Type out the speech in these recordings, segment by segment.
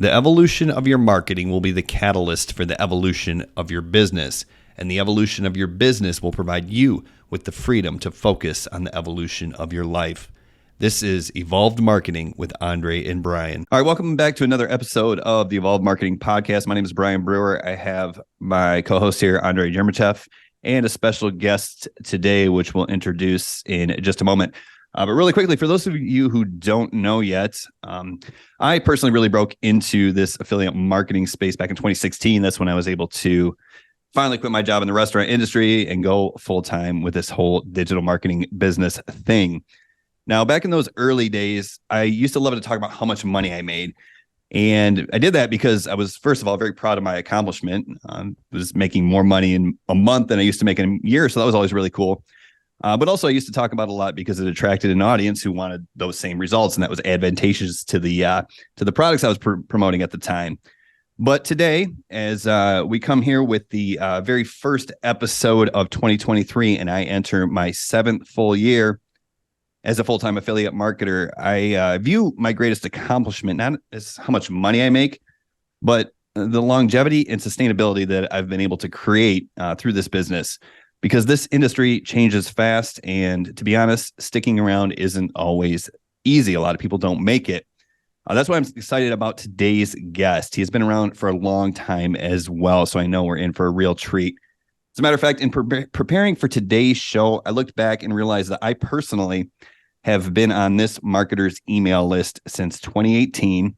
The evolution of your marketing will be the catalyst for the evolution of your business, and the evolution of your business will provide you with the freedom to focus on the evolution of your life. This is Evolved Marketing with Andre and Brian. All right, welcome back to another episode of the Evolved Marketing Podcast. My name is Brian Brewer. I have my co-host here, Andre Jermachev, and a special guest today, which we'll introduce in just a moment. But really quickly, for those of you who don't know yet, I personally really broke into this affiliate marketing space back in 2016. That's when I was able to finally quit my job in the restaurant industry and go full-time with this whole digital marketing business thing. Now, back in those early days, I used to love to talk about how much money I made. And I did that because I was, first of all, very proud of my accomplishment. I was making more money in a month than I used to make in a year. So that was always really cool. But also I used to talk about it a lot because it attracted an audience who wanted those same results. And that was advantageous to the products I was promoting at the time. But today, as we come here with the very first episode of 2023, and I enter my 7th full year as a full-time affiliate marketer, I view my greatest accomplishment not as how much money I make, but the longevity and sustainability that I've been able to create through this business. Because this industry changes fast, and to be honest, sticking around isn't always easy. A lot of people don't make it. That's why I'm excited about today's guest. He has been around for a long time as well, so I know we're in for a real treat. As a matter of fact, in preparing for today's show, I looked back and realized that I personally have been on this marketer's email list since 2018.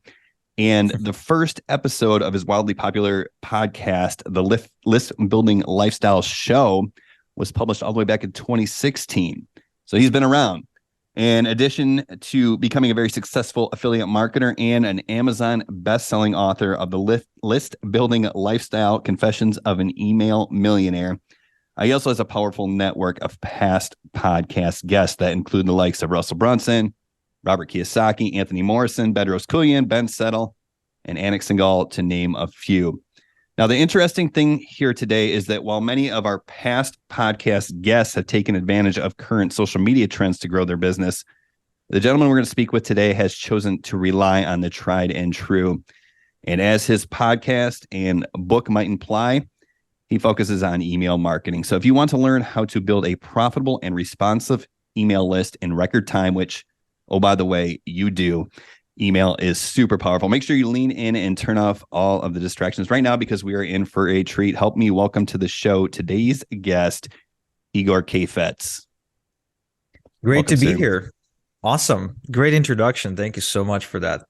And the first episode of his wildly popular podcast, the List Building Lifestyle Show, was published all the way back in 2016. So he's been around. In addition to becoming a very successful affiliate marketer and an Amazon best-selling author of the List Building Lifestyle Confessions of an Email Millionaire, he also has a powerful network of past podcast guests that include the likes of Russell Brunson, Robert Kiyosaki, Anthony Morrison, Bedros Keuilian, Ben Settle, and Anik Singhal, to name a few. Now, the interesting thing here today is that while many of our past podcast guests have taken advantage of current social media trends to grow their business, the gentleman we're going to speak with today has chosen to rely on the tried and true. And as his podcast and book might imply, he focuses on email marketing. So if you want to learn how to build a profitable and responsive email list in record time, which, oh, by the way, you do, email is super powerful. Make sure you lean in and turn off all of the distractions right now because we are in for a treat. Help me welcome to the show today's guest, Igor Kheifets. Great to be here. Awesome. Great introduction. Thank you so much for that.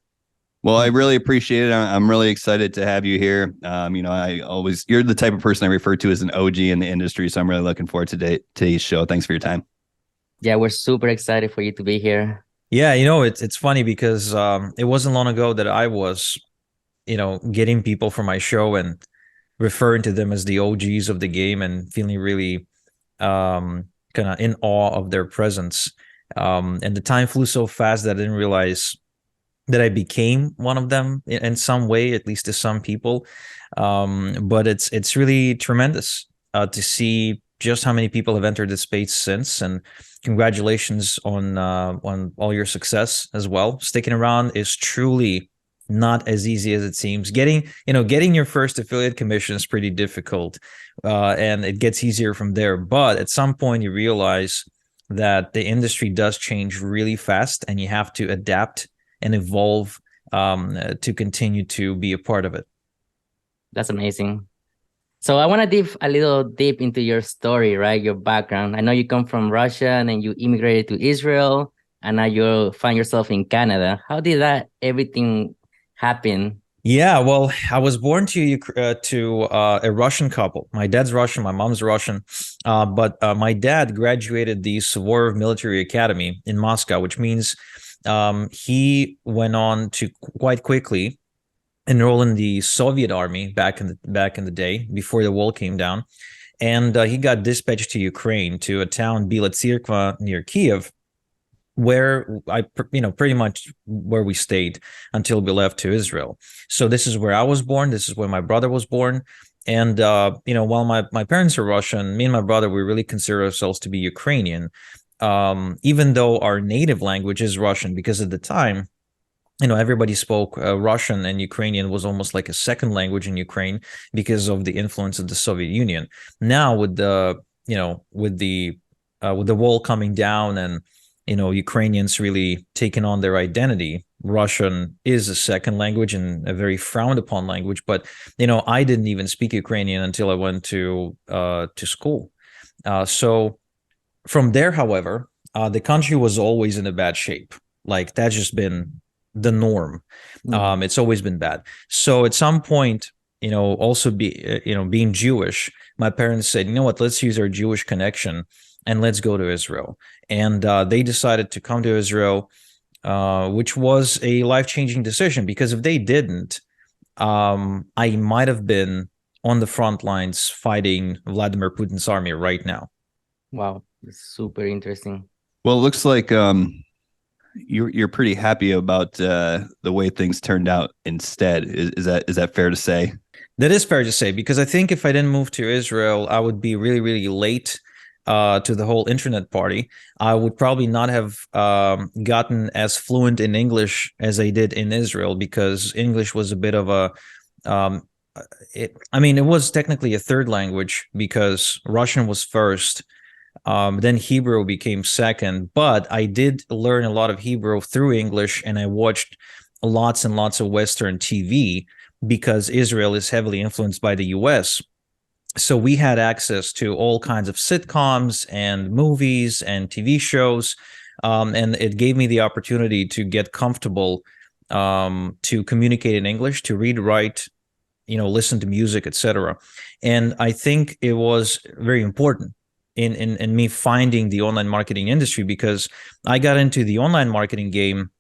Well, I really appreciate it. I'm really excited to have you here. You're the type of person I refer to as an OG in the industry. So I'm really looking forward to today's show. Thanks for your time. Yeah, we're super excited for you to be here. Yeah, it's funny because it wasn't long ago that I was, getting people for my show and referring to them as the OGs of the game and feeling really kind of in awe of their presence. And the time flew so fast that I didn't realize that I became one of them in some way, at least to some people. But it's really tremendous to see just how many people have entered the space since, and congratulations on all your success as well. Sticking around is truly not as easy as it seems. Getting your first affiliate commission is pretty difficult, and it gets easier from there. But at some point, you realize that the industry does change really fast, and you have to adapt and evolve to continue to be a part of it. That's amazing. So I want to dive a little deep into your story, right? Your background. I know you come from Russia and then you immigrated to Israel and now you find yourself in Canada. How did that everything happen? Yeah, well, I was born to a Russian couple. My dad's Russian, my mom's Russian, but my dad graduated the Suvorov Military Academy in Moscow, which means he went on to quite quickly enroll in the Soviet army back in the day before the wall came down, and he got dispatched to Ukraine, to a town Bila Tsirkva near Kiev, where I pretty much where we stayed until we left to Israel. So this is where I was born. This is where my brother was born. And while my parents are Russian, me and my brother, we really consider ourselves to be Ukrainian, even though our native language is Russian, because at the time everybody spoke Russian, and Ukrainian was almost like a second language in Ukraine because of the influence of the Soviet Union. Now with the wall coming down, and Ukrainians really taking on their identity, Russian is a second language and a very frowned upon language. But I didn't even speak Ukrainian until I went to school. So from there, however, the country was always in a bad shape. Like, that's just been the norm. It's always been bad. So at some point, also being Jewish, my parents said, you know what, let's use our Jewish connection and let's go to Israel. And they decided to come to Israel, which was a life-changing decision, because if they didn't, I might have been on the front lines fighting Vladimir Putin's army right now. Wow, it's super interesting. Well, it looks like you're pretty happy about the way things turned out instead. Is that fair to say? That is fair to say, because I think if I didn't move to Israel, I would be really, really late to the whole internet party. I would probably not have gotten as fluent in English as I did in Israel, because English was a bit of a it was technically a third language, because Russian was first. Then Hebrew became second, but I did learn a lot of Hebrew through English, and I watched lots and lots of Western TV, because Israel is heavily influenced by the US. So we had access to all kinds of sitcoms and movies and TV shows, and it gave me the opportunity to get comfortable to communicate in English, to read, write, listen to music, etc. And I think it was very important in me finding the online marketing industry, because I got into the online marketing game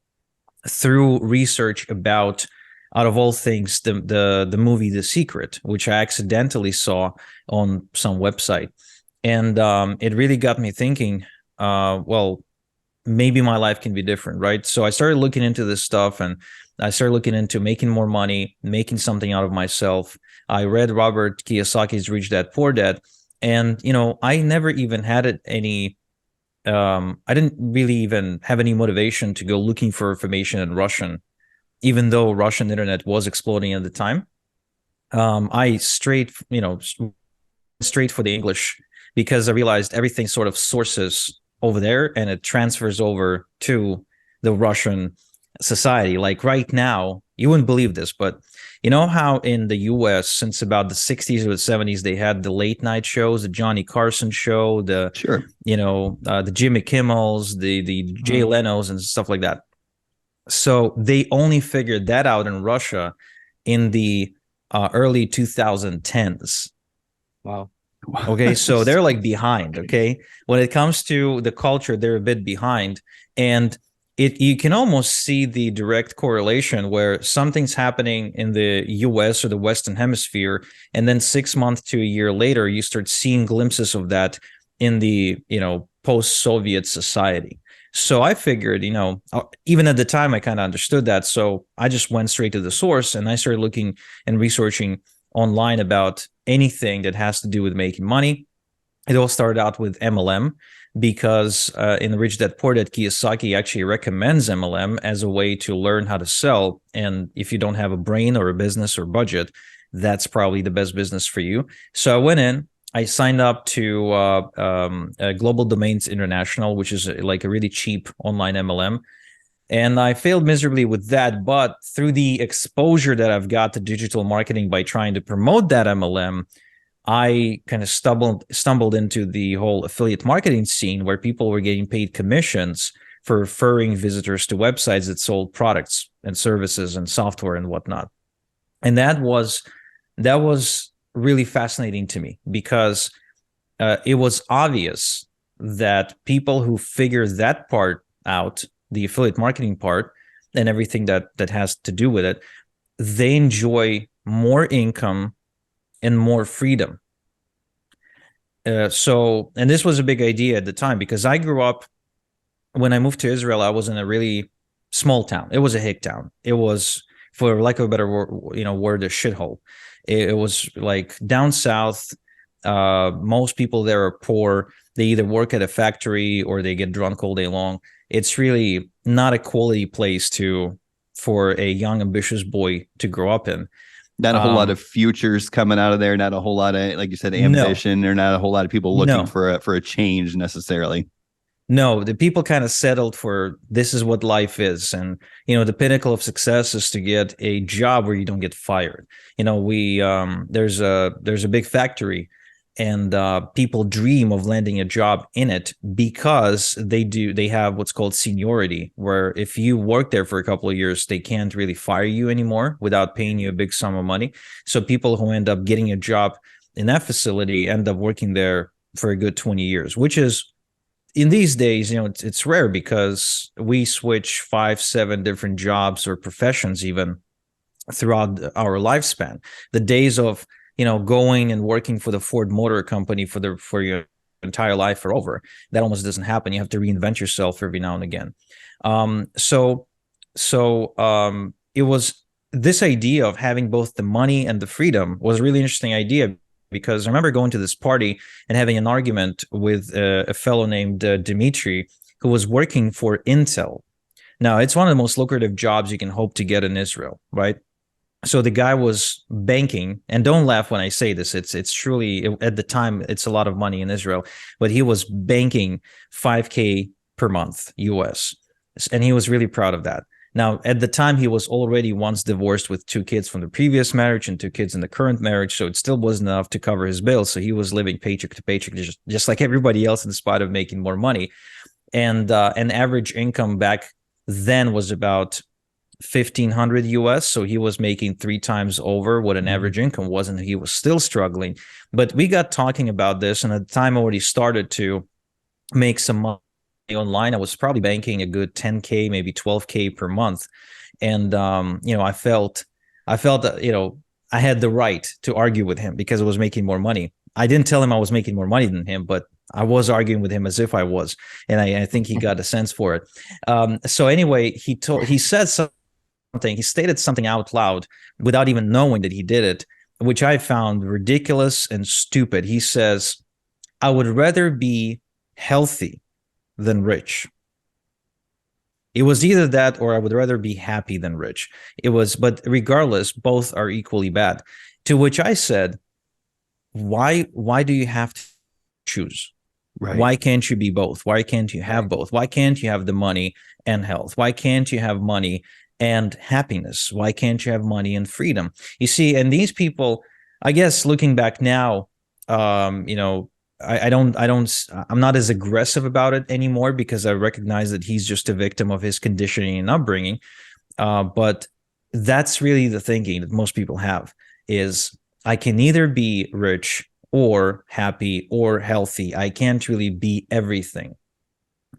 through research about, out of all things, the movie The Secret, which I accidentally saw on some website. And it really got me thinking, well, maybe my life can be different, right? So I started looking into this stuff, and I started looking into making more money, making something out of myself. I read Robert Kiyosaki's Rich Dad Poor Dad, and I never even had any I didn't really even have any motivation to go looking for information in Russian, even though Russian internet was exploding at the time. I straight for the English, because I realized everything sort of sources over there and it transfers over to the Russian society. Like right now, you wouldn't believe this, but you know how in the US, since about the 60s or the 70s, they had the late night shows, the Johnny Carson show, the Sure. The Jimmy Kimmels, the Jay Leno's and stuff like that. So they only figured that out in Russia in the early 2010s. Wow. Okay, so they're like behind. Okay, when it comes to the culture, they're a bit behind, and you can almost see the direct correlation where something's happening in the US or the Western Hemisphere, and then 6 months to a year later, you start seeing glimpses of that in the post-Soviet society. So I figured, even at the time, I kind of understood that. So I just went straight to the source, and I started looking and researching online about anything that has to do with making money. It all started out with MLM, because in the Rich Dad Poor Dad, Kiyosaki actually recommends MLM as a way to learn how to sell. And if you don't have a brain or a business or budget, that's probably the best business for you. So I went in, I signed up to Global Domains International, which is like a really cheap online MLM. And I failed miserably with that. But through the exposure that I've got to digital marketing by trying to promote that MLM, I kind of stumbled into the whole affiliate marketing scene, where people were getting paid commissions for referring visitors to websites that sold products and services and software and whatnot. And that was really fascinating to me, because it was obvious that people who figure that part out, the affiliate marketing part and everything that has to do with it, they enjoy more income and more freedom. And this was a big idea at the time, because I grew up, when I moved to Israel, I was in a really small town. It was a hick town. It was, for lack of a better word, a shithole. It was like down south. Most people there are poor. They either work at a factory or they get drunk all day long. It's really not a quality place to for a young, ambitious boy to grow up in. Not a whole lot of futures coming out of there. Not a whole lot of, like you said, ambition. Or not a whole lot of people looking for a change necessarily. No, the people kind of settled for this is what life is. And, the pinnacle of success is to get a job where you don't get fired. There's a big factory, and people dream of landing a job in it because they have what's called seniority, where if you work there for a couple of years, they can't really fire you anymore without paying you a big sum of money. So people who end up getting a job in that facility end up working there for a good 20 years, which is, in these days, it's rare because we switch 5-7 different jobs or professions even throughout our lifespan. The days of going and working for the Ford Motor Company for your entire life are over. That almost doesn't happen. You have to reinvent yourself every now and again. So it was this idea of having both the money and the freedom was a really interesting idea, because I remember going to this party and having an argument with a fellow named Dimitri, who was working for Intel. Now, it's one of the most lucrative jobs you can hope to get in Israel, right? So the guy was banking, and don't laugh when I say this. It's truly, at the time, it's a lot of money in Israel, but he was banking $5,000 per month US, and he was really proud of that. Now, at the time, he was already once divorced with 2 kids from the previous marriage and 2 kids in the current marriage, so it still wasn't enough to cover his bills. So he was living paycheck to paycheck, just like everybody else, in spite of making more money. And an average income back then was about 1,500 US. So he was making 3 times over what an average income was, and he was still struggling. But we got talking about this, and at the time, already started to make some money online. I was probably banking a good 10K, maybe 12K per month. And, I felt that, I had the right to argue with him because I was making more money. I didn't tell him I was making more money than him, but I was arguing with him as if I was. And I think he got a sense for it. So anyway, he said something, he stated something out loud without even knowing that he did it, which I found ridiculous and stupid. He says, "I would rather be healthy than rich." It was either that or I would rather be happy than rich. But regardless, both are equally bad. To which I said, why do you have to choose? Right. Why can't you be both? Why can't you have both? Why can't you have the money and health? Why can't you have money and happiness? Why can't you have money and freedom? You see, and these people, I guess looking back now, I'm not as aggressive about it anymore because I recognize that he's just a victim of his conditioning and upbringing. But that's really the thinking that most people have, is I can either be rich or happy or healthy. I can't really be everything.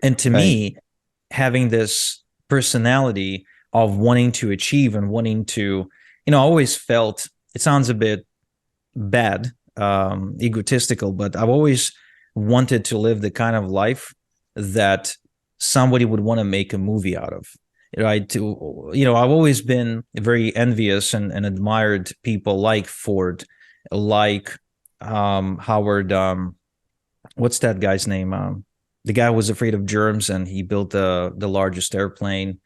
And to me, having this personality of wanting to achieve and wanting to, I always felt, it sounds a bit bad, egotistical, but I've always wanted to live the kind of life that somebody would want to make a movie out of. I've always been very envious and admired people like Ford, like Howard. What's that guy's name? The guy who was afraid of germs and he built the largest airplane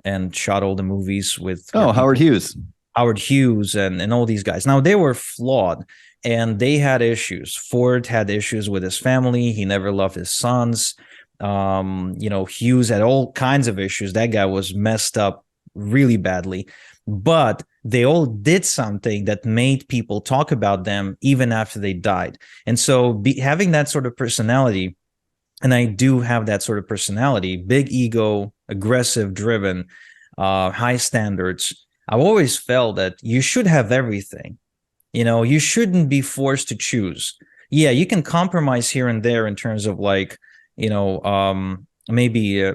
and shot all the movies with. Howard Hughes. Howard Hughes and all these guys. Now, they were flawed and they had issues. Ford had issues with his family. He never loved his sons. Hughes had all kinds of issues. That guy was messed up really badly. But they all did something that made people talk about them even after they died. And so having that sort of personality, and I do have that sort of personality, big ego, aggressive, driven, high standards, I've always felt that you should have everything. You shouldn't be forced to choose. Yeah, you can compromise here and there in terms of maybe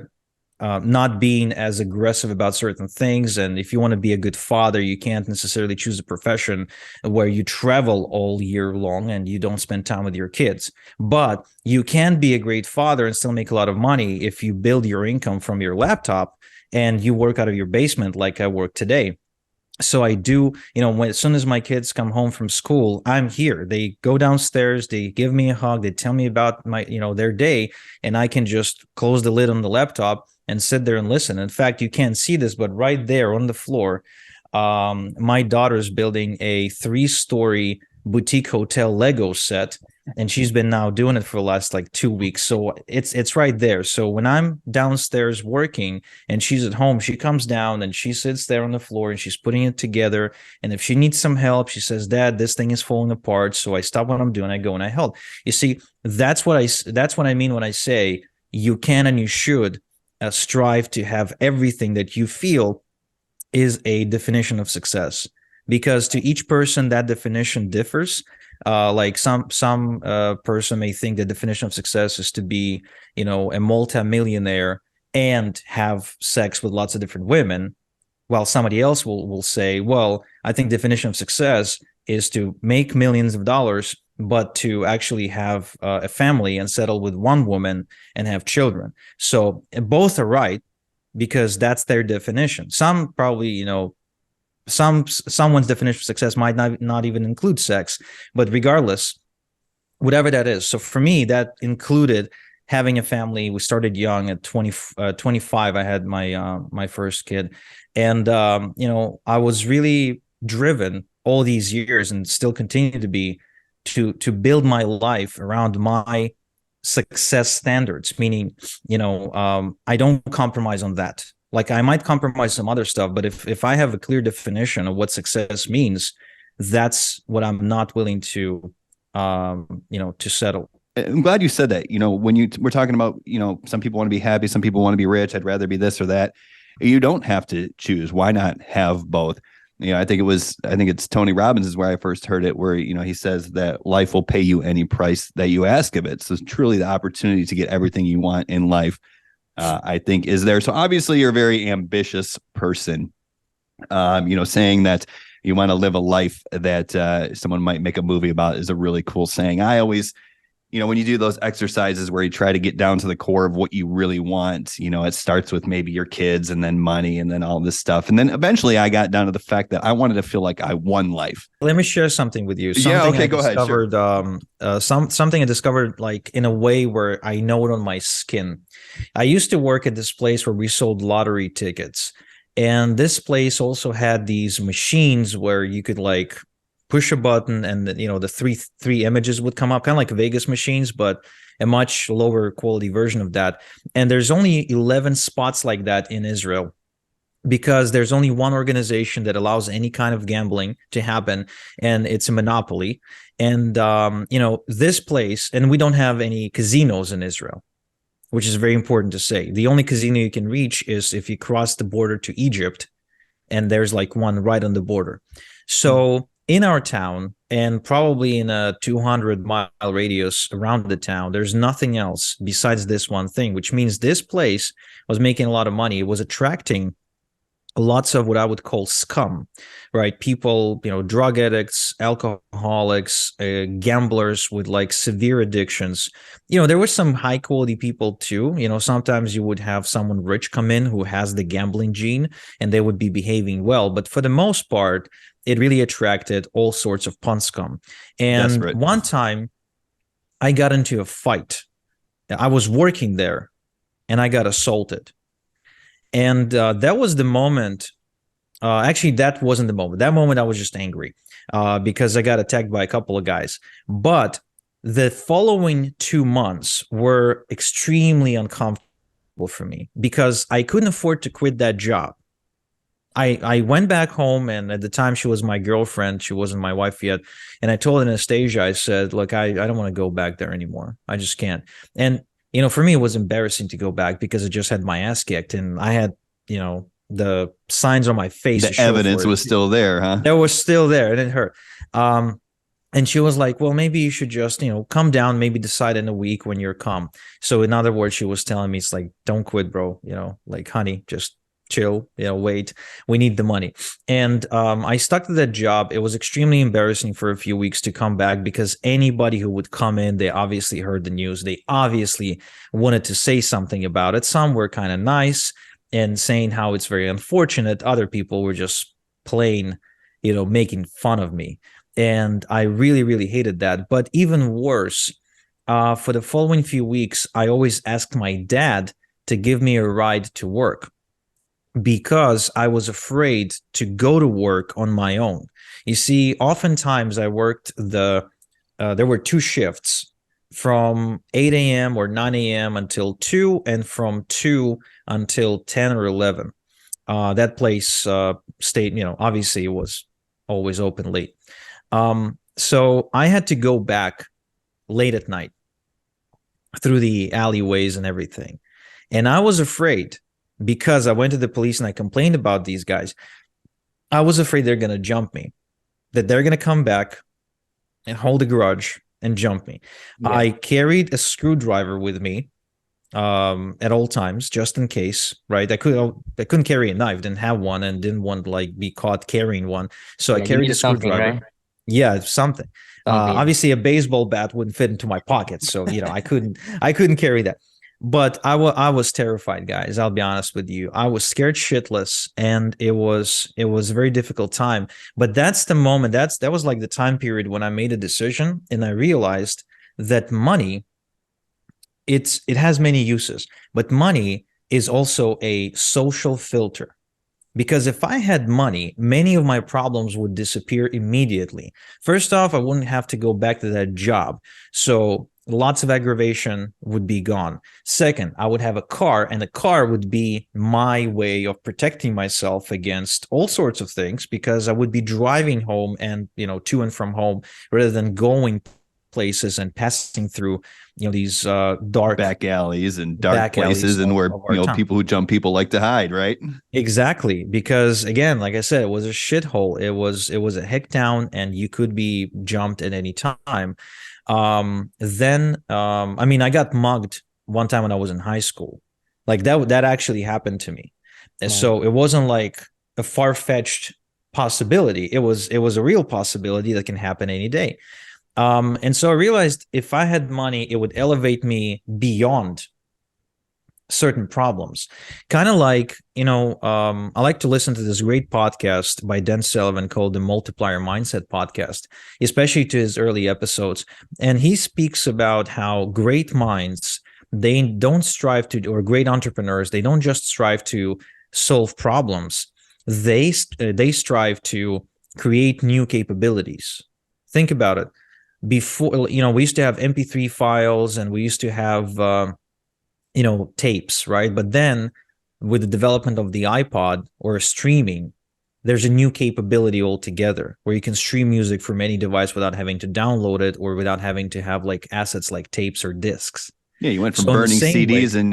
not being as aggressive about certain things. And if you want to be a good father, you can't necessarily choose a profession where you travel all year long and you don't spend time with your kids. But you can be a great father and still make a lot of money if you build your income from your laptop and you work out of your basement like I work today. So I do, as soon as my kids come home from school, I'm here. They go downstairs, they give me a hug, they tell me about their day, and I can just close the lid on the laptop and sit there and listen. In fact, you can't see this, but right there on the floor, my daughter's building a 3-story boutique hotel Lego set, and she's been now doing it for the last like 2 weeks. So it's right there. So when I'm downstairs working and she's at home, she comes down and she sits there on the floor and she's putting it together. And if she needs some help, she says, "Dad, this thing is falling apart." So I stop what I'm doing, I go and I help. You see, that's what I mean when I say you can and you should strive to have everything that you feel is a definition of success, because to each person that definition differs. Like some person may think the definition of success is to be, a multi-millionaire and have sex with lots of different women, while somebody else will say, well, I think definition of success is to make millions of dollars, but to actually have a family and settle with one woman and have children. So both are right, because that's their definition. Some probably, someone's definition of success might not even include sex, but regardless, whatever that is. So for me, that included having a family. We started young at 25. I had my first kid, and I was really driven all these years, and still continue to be, to build my life around my success standards. Meaning, I don't compromise on that. Like, I might compromise some other stuff, but if I have a clear definition of what success means, that's what I'm not willing to, to settle. I'm glad you said that. When we're talking about, some people want to be happy, some people want to be rich. I'd rather be this or that. You don't have to choose. Why not have both? I think it's Tony Robbins is where I first heard it, where, he says that life will pay you any price that you ask of it. So it's truly the opportunity to get everything you want in life, I think, is there. So obviously you're a very ambitious person, saying that you want to live a life that someone might make a movie about is a really cool saying. I always, when you do those exercises where you try to get down to the core of what you really want, it starts with maybe your kids and then money and then all this stuff. And then eventually I got down to the fact that I wanted to feel like I won life. Let me share something with you. Go ahead. Sure. Something I discovered, like, in a way where I know it on my skin. I used to work at this place where we sold lottery tickets. And this place also had these machines where you could, like, push a button and the three images would come up, kind of like Vegas machines, but a much lower quality version of that. And there's only 11 spots like that in Israel, because there's only one organization that allows any kind of gambling to happen, and it's a monopoly. And this place, and we don't have any casinos in Israel, which is very important to say. The only casino you can reach is if you cross the border to Egypt, and there's like one right on the border. So in our town, and probably in a 200-mile radius around the town, there's nothing else besides this one thing, which means this place was making a lot of money. It was attracting lots of what I would call scum, right? People, drug addicts, alcoholics, gamblers with like severe addictions. There were some high quality people too. Sometimes you would have someone rich come in who has the gambling gene and they would be behaving well. But for the most part, it really attracted all sorts of pun scum. And Desperate. One time I got into a fight. I was working there and I got assaulted. And that was the moment. Actually, that wasn't the moment. That moment I was just angry because I got attacked by a couple of guys. But the following 2 months were extremely uncomfortable for me because I couldn't afford to quit that job. I went back home, and at the time she was my girlfriend. She wasn't my wife yet. And I told Anastasia, I said, look, I don't want to go back there anymore. I just can't. And, for me, it was embarrassing to go back because I just had my ass kicked and I had, the signs on my face. The evidence was still there, huh? That was still there. It didn't hurt. And she was like, well, maybe you should just, come down, maybe decide in a week when you're calm. So in other words, she was telling me, it's like, don't quit, bro. Like, honey, just chill, wait, we need the money. And I stuck to that job. It was extremely embarrassing for a few weeks to come back because anybody who would come in, they obviously heard the news. They obviously wanted to say something about it. Some were kind of nice and saying how it's very unfortunate. Other people were just plain, making fun of me. And I really, really hated that. But even worse, for the following few weeks, I always asked my dad to give me a ride to work because I was afraid to go to work on my own. You see, oftentimes I worked there were 2 shifts from 8 a.m. or 9 a.m. until 2 and from 2 until 10 or 11. That place stayed, obviously it was always open late. So I had to go back late at night through the alleyways and everything. And I was afraid because I went to the police and I complained about these guys. I was afraid they're going to jump me, that they're going to come back and hold a grudge and jump me. Yeah. I carried a screwdriver with me at all times, just in case, right? I couldn't carry a knife, didn't have one, and didn't want to like be caught carrying one. So I carried a screwdriver. Right? Yeah, something. Obviously a baseball bat wouldn't fit into my pocket. So, I couldn't carry that. But I was terrified, guys. I'll be honest with you. I was scared shitless, and it was a very difficult time. But that's the moment. That was like the time period when I made a decision, and I realized that money, it has many uses, but money is also a social filter. Because if I had money, many of my problems would disappear immediately. First off, I wouldn't have to go back to that job. So lots of aggravation would be gone. Second, I would have a car, and the car would be my way of protecting myself against all sorts of things, because I would be driving home and, to and from home, rather than going places and passing through, these dark back alleys and dark places, and where people who jump people like to hide, right? Exactly, because again, like I said, it was a shithole. It was a hick town, and you could be jumped at any time. Then I got mugged one time when I was in high school. Like that actually happened to me. And so it wasn't like a far-fetched possibility. It was a real possibility that can happen any day. And so I realized if I had money, it would elevate me beyond certain problems. Kind of like, I like to listen to this great podcast by Dan Sullivan called the Multiplier Mindset Podcast, especially to his early episodes. And he speaks about how great minds, they don't strive to, or great entrepreneurs, they don't just strive to solve problems. They strive to create new capabilities. Think about it. Before, we used to have MP3 files, and we used to have, tapes, right? But then with the development of the iPod or streaming, there's a new capability altogether where you can stream music from any device without having to download it, or without having to have like assets like tapes or discs. Yeah, you went from burning CDs and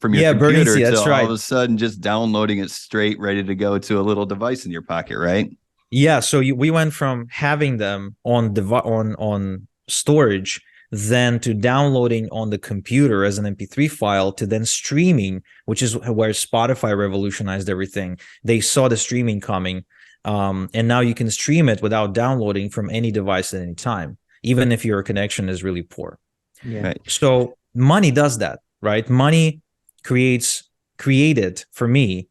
from your computer to all of a sudden just downloading it straight, ready to go to a little device in your pocket, right? Yeah, so we went from having them on storage, then to downloading on the computer as an MP3 file, to then streaming, which is where Spotify revolutionized everything. They saw the streaming coming, and now you can stream it without downloading from any device at any time, even if your connection is really poor. Yeah. Right. So money does that, right? Money created for me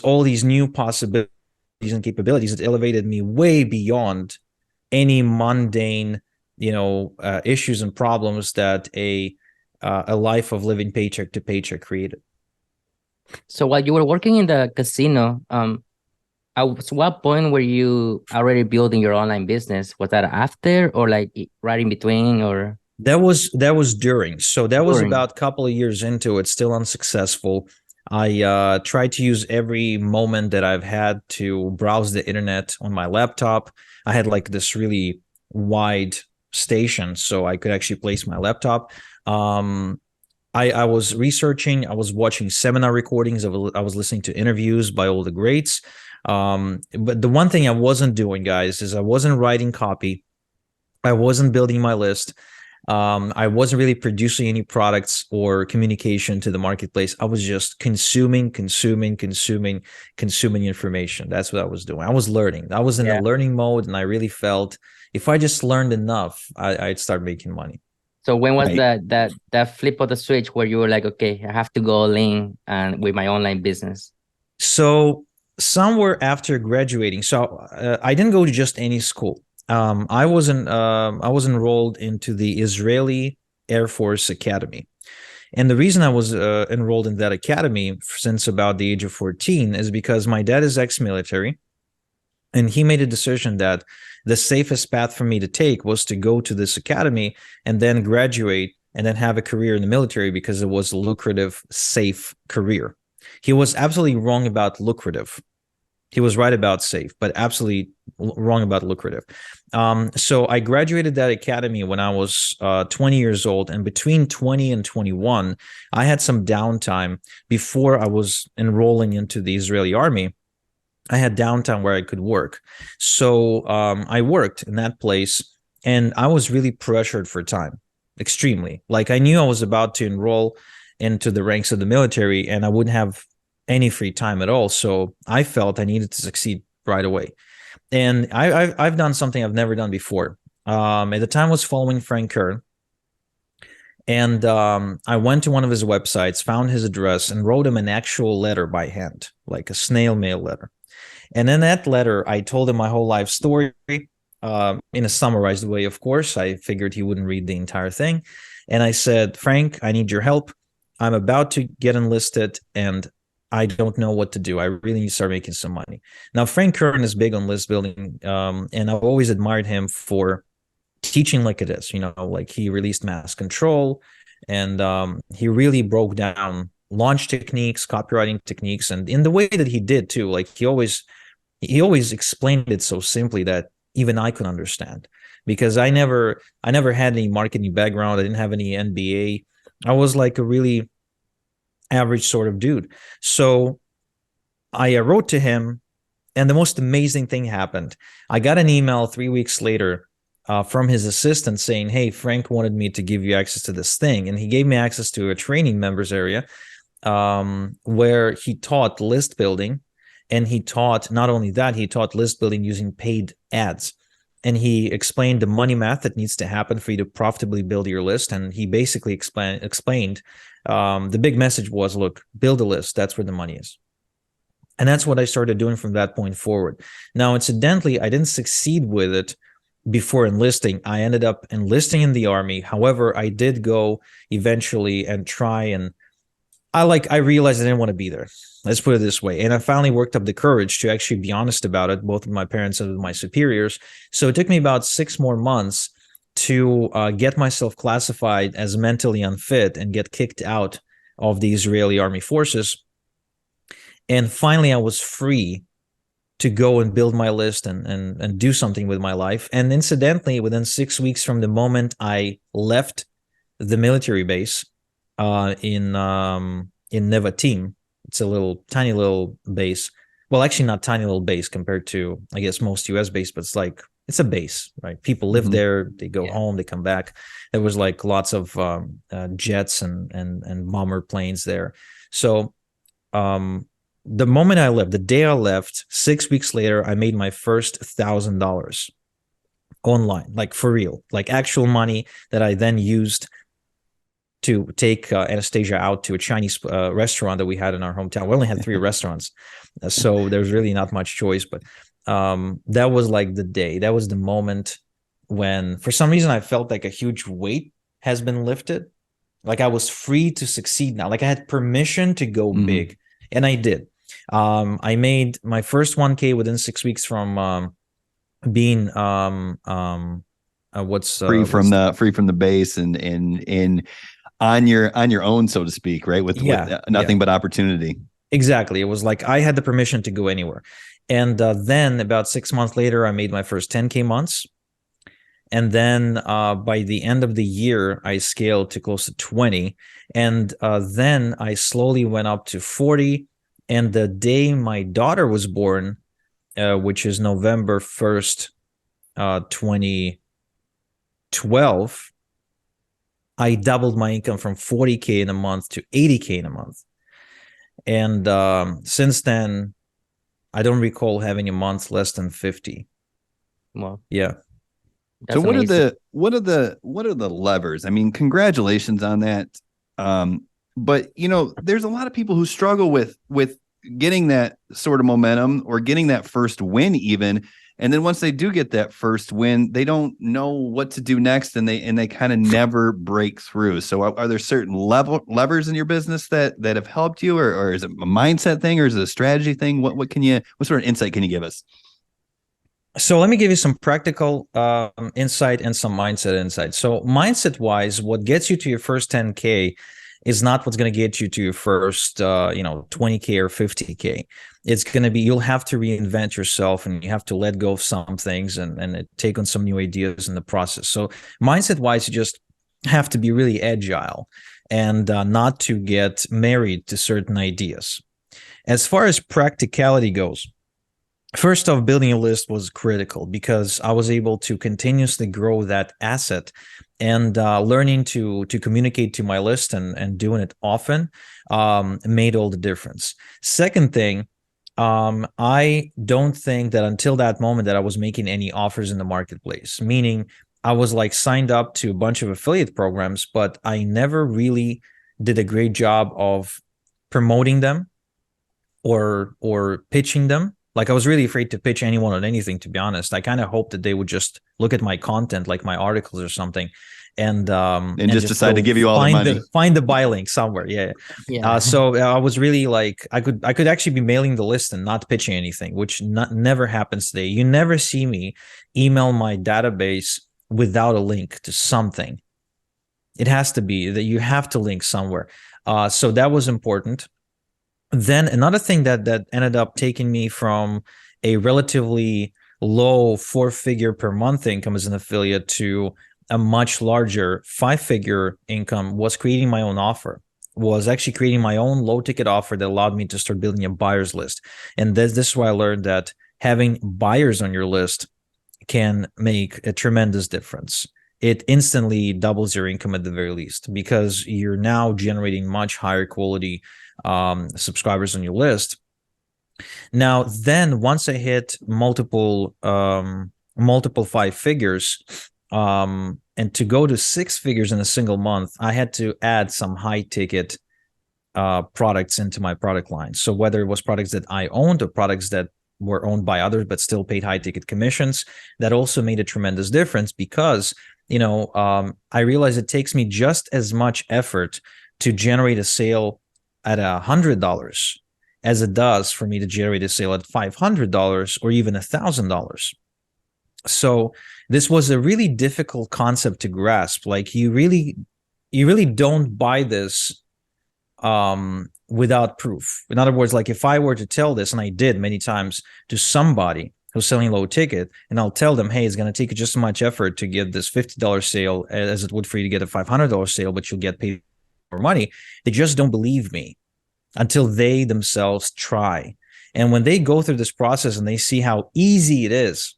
all these new possibilities and capabilities that elevated me way beyond any mundane, issues and problems that a life of living paycheck to paycheck created. So while you were working in the casino, at what point were you already building your online business? Was that after, or like right in between, or? That was during. So that was about a couple of years into it, still unsuccessful. I tried to use every moment that I've had to browse the internet on my laptop. I had like this really wide station, so I could actually place my laptop. I was researching, I was watching seminar recordings, I was listening to interviews by all the greats. But the one thing I wasn't doing, guys, is I wasn't writing copy. I wasn't building my list. I wasn't really producing any products or communication to the marketplace. I was just consuming information. That's what I was doing. I was learning. I was in a learning mode, and I really felt if I just learned enough, I'd start making money. So when was that flip of the switch where you were like, okay, I have to go all in and with my online business? So somewhere after graduating, I didn't go to just any school. I was enrolled into the Israeli Air Force Academy. And the reason I was enrolled in that academy since about the age of 14 is because my dad is ex-military, and he made a decision that the safest path for me to take was to go to this academy and then graduate and then have a career in the military, because it was a lucrative, safe career. He was absolutely wrong about lucrative. He was right about safe, but absolutely wrong about lucrative. So I graduated that academy when I was 20 years old. And between 20 and 21, I had some downtime before I was enrolling into the Israeli army. I had downtime where I could work. So I worked in that place, and I was really pressured for time, extremely. Like, I knew I was about to enroll into the ranks of the military and I wouldn't have any free time at all. So I felt I needed to succeed right away. And I've done something I've never done before. At the time I was following Frank Kern. And I went to one of his websites, found his address, and wrote him an actual letter by hand, like a snail mail letter. And in that letter, I told him my whole life story in a summarized way, of course. I figured he wouldn't read the entire thing. And I said, Frank, I need your help. I'm about to get enlisted and I don't know what to do. I really need to start making some money. Now, Frank Kern is big on list building, and I've always admired him for teaching like it is. Like, he released Mass Control, and he really broke down launch techniques, copywriting techniques, and in the way that he did too. Like, he always explained it so simply that even I could understand, because I never had any marketing background. I didn't have any MBA. I was like a really average sort of dude. So I wrote to him, and the most amazing thing happened. I got an email 3 weeks later from his assistant saying, hey, Frank wanted me to give you access to this thing. And he gave me access to a training members area where he taught list building. And he taught, not only that, he taught list building using paid ads. And he explained the money math that needs to happen for you to profitably build your list. And he basically explained the big message was, look, build a list. That's where the money is. And that's what I started doing from that point forward. Now, incidentally, I didn't succeed with it before enlisting. I ended up enlisting in the army. However, I did go eventually and try, and I realized I didn't want to be there. Let's put it this way. And I finally worked up the courage to actually be honest about it, both with my parents and with my superiors. So it took me about 6 more months to get myself classified as mentally unfit and get kicked out of the Israeli army forces. And finally, I was free to go and build my list and do something with my life. And incidentally, within 6 weeks from the moment I left the military base in Nevatim, it's a tiny little base. Well, actually not tiny little base compared to, I guess, most US base, but it's a base, right? People live there, they go home, they come back. There was like lots of jets and bomber planes there. So the moment I left, the day I left, 6 weeks later, I made my first $1,000 online, like for real, like actual money that I then used to take Anastasia out to a Chinese restaurant that we had in our hometown. We only had 3 restaurants, so there's really not much choice. But that was like the day. That was the moment when, for some reason, I felt like a huge weight has been lifted. Like, I was free to succeed now. Like, I had permission to go big, and I did. I made my first 1K within 6 weeks from being free from the base and on your own, so to speak, right? With nothing but opportunity. Exactly. It was like I had the permission to go anywhere. And then about 6 months later, I made my first 10K months. And then by the end of the year, I scaled to close to 20. And then I slowly went up to 40. And the day my daughter was born, which is November 1st, 2012, I doubled my income from 40K in a month to 80K in a month. And since then, I don't recall having a month less than 50. Wow. Yeah. That's so amazing. what are the levers? I mean, congratulations on that. But there's a lot of people who struggle with getting that sort of momentum or getting that first win even. And then once they do get that first win, they don't know what to do next, and they kind of never break through. So are there certain levers in your business that have helped you, or is it a mindset thing, or is it a strategy thing? What sort of insight can you give us? So let me give you some practical insight and some mindset insight. So mindset wise, what gets you to your first 10K is not what's going to get you to your first 20K or 50K. It's going to be, you'll have to reinvent yourself, and you have to let go of some things and take on some new ideas in the process. So mindset wise, you just have to be really agile and not to get married to certain ideas. As far as practicality goes, first off, building a list was critical because I was able to continuously grow that asset, and learning to communicate to my list and doing it often made all the difference. Second thing, I don't think that until that moment that I was making any offers in the marketplace, meaning I was like signed up to a bunch of affiliate programs, but I never really did a great job of promoting them or pitching them. Like, I was really afraid to pitch anyone on anything, to be honest. I kind of hoped that they would just look at my content, like my articles or something, and just decide to give you all the money. Find the buy link somewhere. Yeah. So I was really like, I could actually be mailing the list and not pitching anything, which never happens today. You never see me email my database without a link to something. It has to be that you have to link somewhere. So that was important. Then another thing that ended up taking me from a relatively low 4-figure per month income as an affiliate to a much larger 5-figure income was creating my own offer, was actually creating my own low ticket offer that allowed me to start building a buyer's list. And this is why I learned that having buyers on your list can make a tremendous difference. It instantly doubles your income at the very least, because you're now generating much higher quality subscribers on your list. Now, then once I hit multiple 5 figures, and to go to 6 figures in a single month, I had to add some high ticket products into my product line. So whether it was products that I owned or products that were owned by others but still paid high ticket commissions, that also made a tremendous difference, because I realized it takes me just as much effort to generate a sale at $100 as it does for me to generate a sale at $500 or even $1,000. So this was a really difficult concept to grasp. Like, you really don't buy this without proof. In other words, like, if I were to tell this, and I did many times, to somebody who's selling low ticket, and I'll tell them, hey, it's going to take just as much effort to get this $50 sale as it would for you to get a $500 sale, but you'll get paid more money. They just don't believe me until they themselves try. And when they go through this process and they see how easy it is,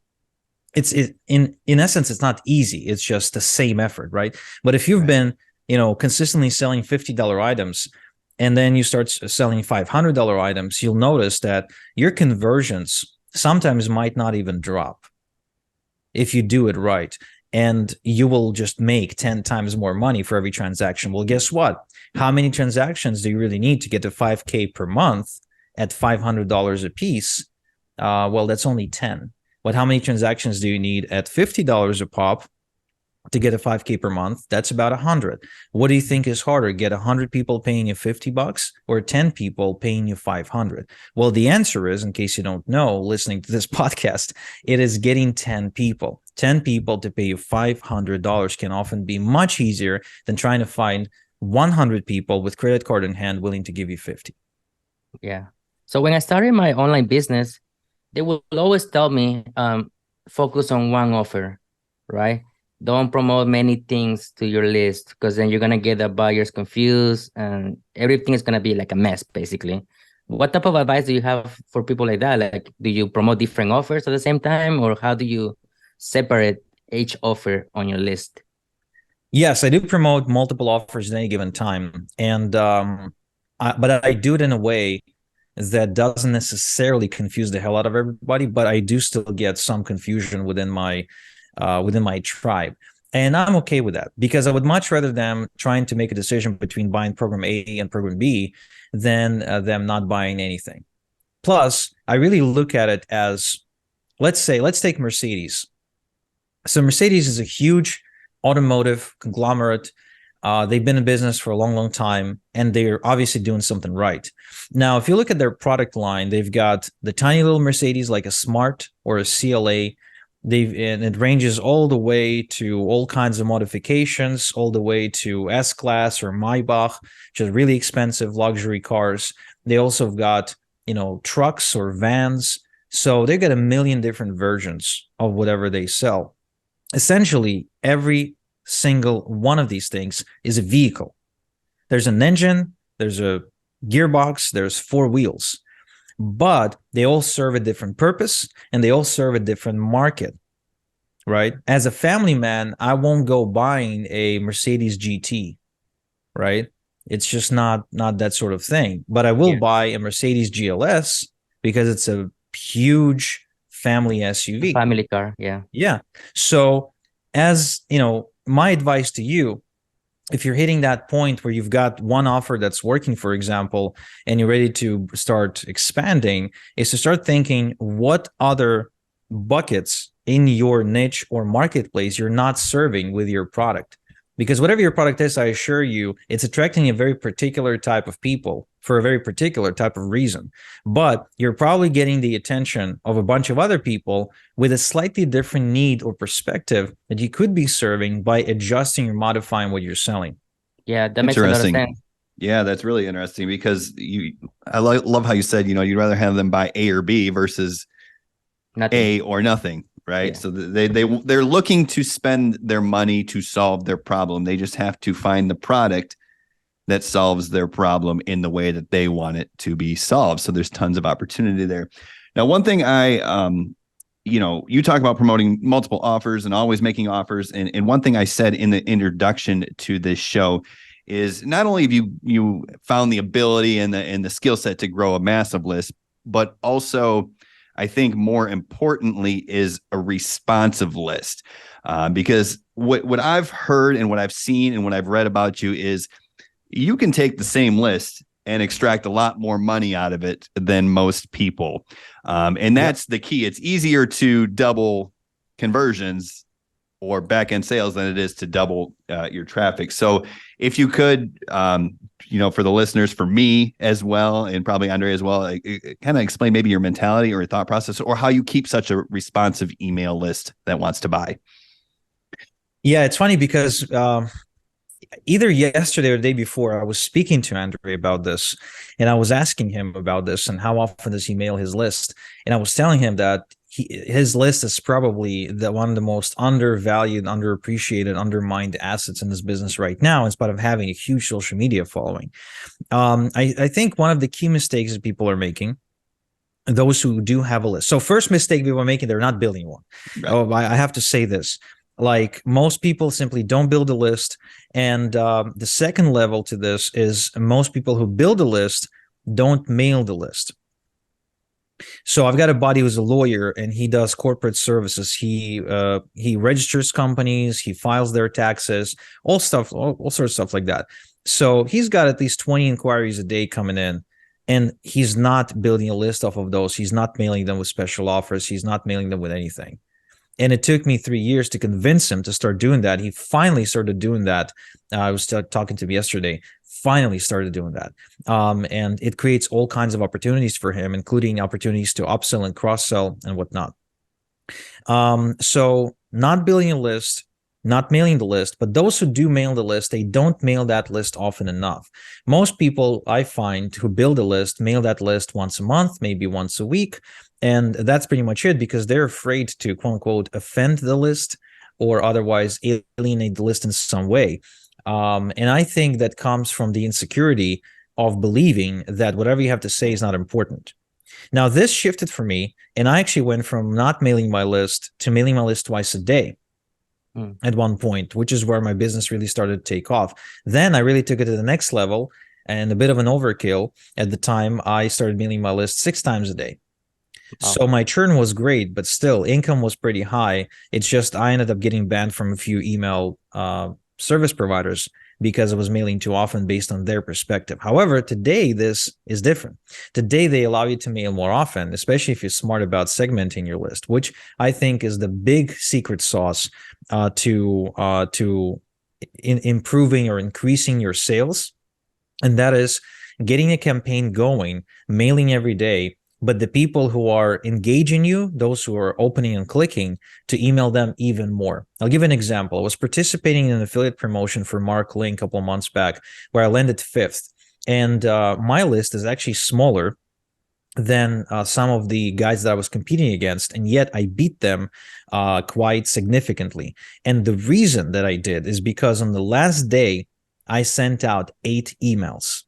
in essence, it's not easy. It's just the same effort, right? But if you've been, consistently selling $50 items, and then you start selling $500 items, you'll notice that your conversions sometimes might not even drop if you do it right. And you will just make 10 times more money for every transaction. Well, guess what? How many transactions do you really need to get to 5K per month at $500 a piece? Well, that's only 10. But how many transactions do you need at $50 a pop to get a 5K per month? That's about 100. What do you think is harder? Get 100 people paying you $50 or 10 people paying you 500? Well, the answer is, in case you don't know, listening to this podcast, it is getting 10 people. 10 people to pay you $500 can often be much easier than trying to find 100 people with credit card in hand willing to give you 50. Yeah. So when I started my online business, they will always tell me, focus on one offer, right? Don't promote many things to your list, because then you're going to get the buyers confused and everything is going to be like a mess, basically. What type of advice do you have for people like that? Like, do you promote different offers at the same time, or how do you separate each offer on your list? Yes, I do promote multiple offers at any given time. And but I do it in a way that doesn't necessarily confuse the hell out of everybody, but I do still get some confusion within my tribe. And I'm okay with that, because I would much rather them trying to make a decision between buying program A and program B than them not buying anything. Plus, I really look at it as let's take Mercedes. So Mercedes is a huge automotive conglomerate. They've been in business for a long, long time, and they're obviously doing something right. Now, if you look at their product line, they've got the tiny little Mercedes like a Smart or a CLA. And it ranges all the way to all kinds of modifications, all the way to S-Class or Maybach, which is really expensive luxury cars. They also have got, trucks or vans. So they've got a million different versions of whatever they sell. Essentially, every single one of these things is a vehicle. There's an engine, there's a gearbox, there's four wheels, but they all serve a different purpose and they all serve a different market, right? As a family man, I won't go buying a Mercedes GT, right? It's just not that sort of thing. But I will buy a Mercedes GLS because it's a huge family SUV. Family car, yeah. Yeah. So as, my advice to you, if you're hitting that point where you've got one offer that's working, for example, and you're ready to start expanding, is to start thinking what other buckets in your niche or marketplace you're not serving with your product. Because whatever your product is, I assure you, it's attracting a very particular type of people for a very particular type of reason. But you're probably getting the attention of a bunch of other people with a slightly different need or perspective that you could be serving by adjusting or modifying what you're selling. Yeah, that makes a lot of sense. Yeah, that's really interesting because I love how you said, you'd rather have them buy A or B versus nothing. A or nothing. Right. Yeah. So they're looking to spend their money to solve their problem. They just have to find the product that solves their problem in the way that they want it to be solved. So there's tons of opportunity there. Now, one thing you talk about promoting multiple offers and always making offers. And one thing I said in the introduction to this show is not only have you found the ability and the skill set to grow a massive list, but also I think more importantly is a responsive list, because what I've heard and what I've seen and what I've read about you is you can take the same list and extract a lot more money out of it than most people. And that's the key. It's easier to double conversions or back-end sales than it is to double your traffic. So if you could, for the listeners, for me as well, and probably Andre as well, kind of explain maybe your mentality or your thought process or how you keep such a responsive email list that wants to buy. Yeah, it's funny because either yesterday or the day before, I was speaking to Andre about this, and I was asking him about this and how often does he mail his list. And I was telling him that his list is probably one of the most undervalued, underappreciated, undermined assets in this business right now, in spite of having a huge social media following. I think one of the key mistakes that people are making, those who do have a list. So first mistake people are making, they're not building one. Right. Oh, I have to say this. Like most people simply don't build a list. And the second level to this is most people who build a list don't mail the list. So I've got a buddy who's a lawyer and he does corporate services. He registers companies, he files their taxes, all sorts of stuff like that. So he's got at least 20 inquiries a day coming in, and he's not building a list off of those. He's not mailing them with special offers. He's not mailing them with anything. And it took me 3 years to convince him to start doing that. He finally started doing that. I was talking to him yesterday. Finally started doing that. And it creates all kinds of opportunities for him, including opportunities to upsell and cross-sell and whatnot. So not building a list, not mailing the list, but those who do mail the list, they don't mail that list often enough. Most people I find who build a list, mail that list once a month, maybe once a week. And that's pretty much it, because they're afraid to, quote unquote, offend the list or otherwise alienate the list in some way. And I think that comes from the insecurity of believing that whatever you have to say is not important. Now, this shifted for me, and I actually went from not mailing my list to mailing my list twice a day at one point, which is where my business really started to take off. Then I really took it to the next level, and a bit of an overkill. At the time, I started mailing my list 6 times a day. Wow. So my churn was great, but still income was pretty high. It's just I ended up getting banned from a few email service providers because I was mailing too often based on their perspective. However, today this is different. Today they allow you to mail more often, especially if you're smart about segmenting your list, which I think is the big secret sauce to improving or increasing your sales. And that is getting a campaign going, mailing every day, but the people who are engaging you, those who are opening and clicking, to email them even more. I'll give an example. I was participating in an affiliate promotion for Mark Link a couple months back where I landed 5th. And my list is actually smaller than some of the guys that I was competing against, and yet I beat them quite significantly. And the reason that I did is because on the last day, I sent out 8 emails.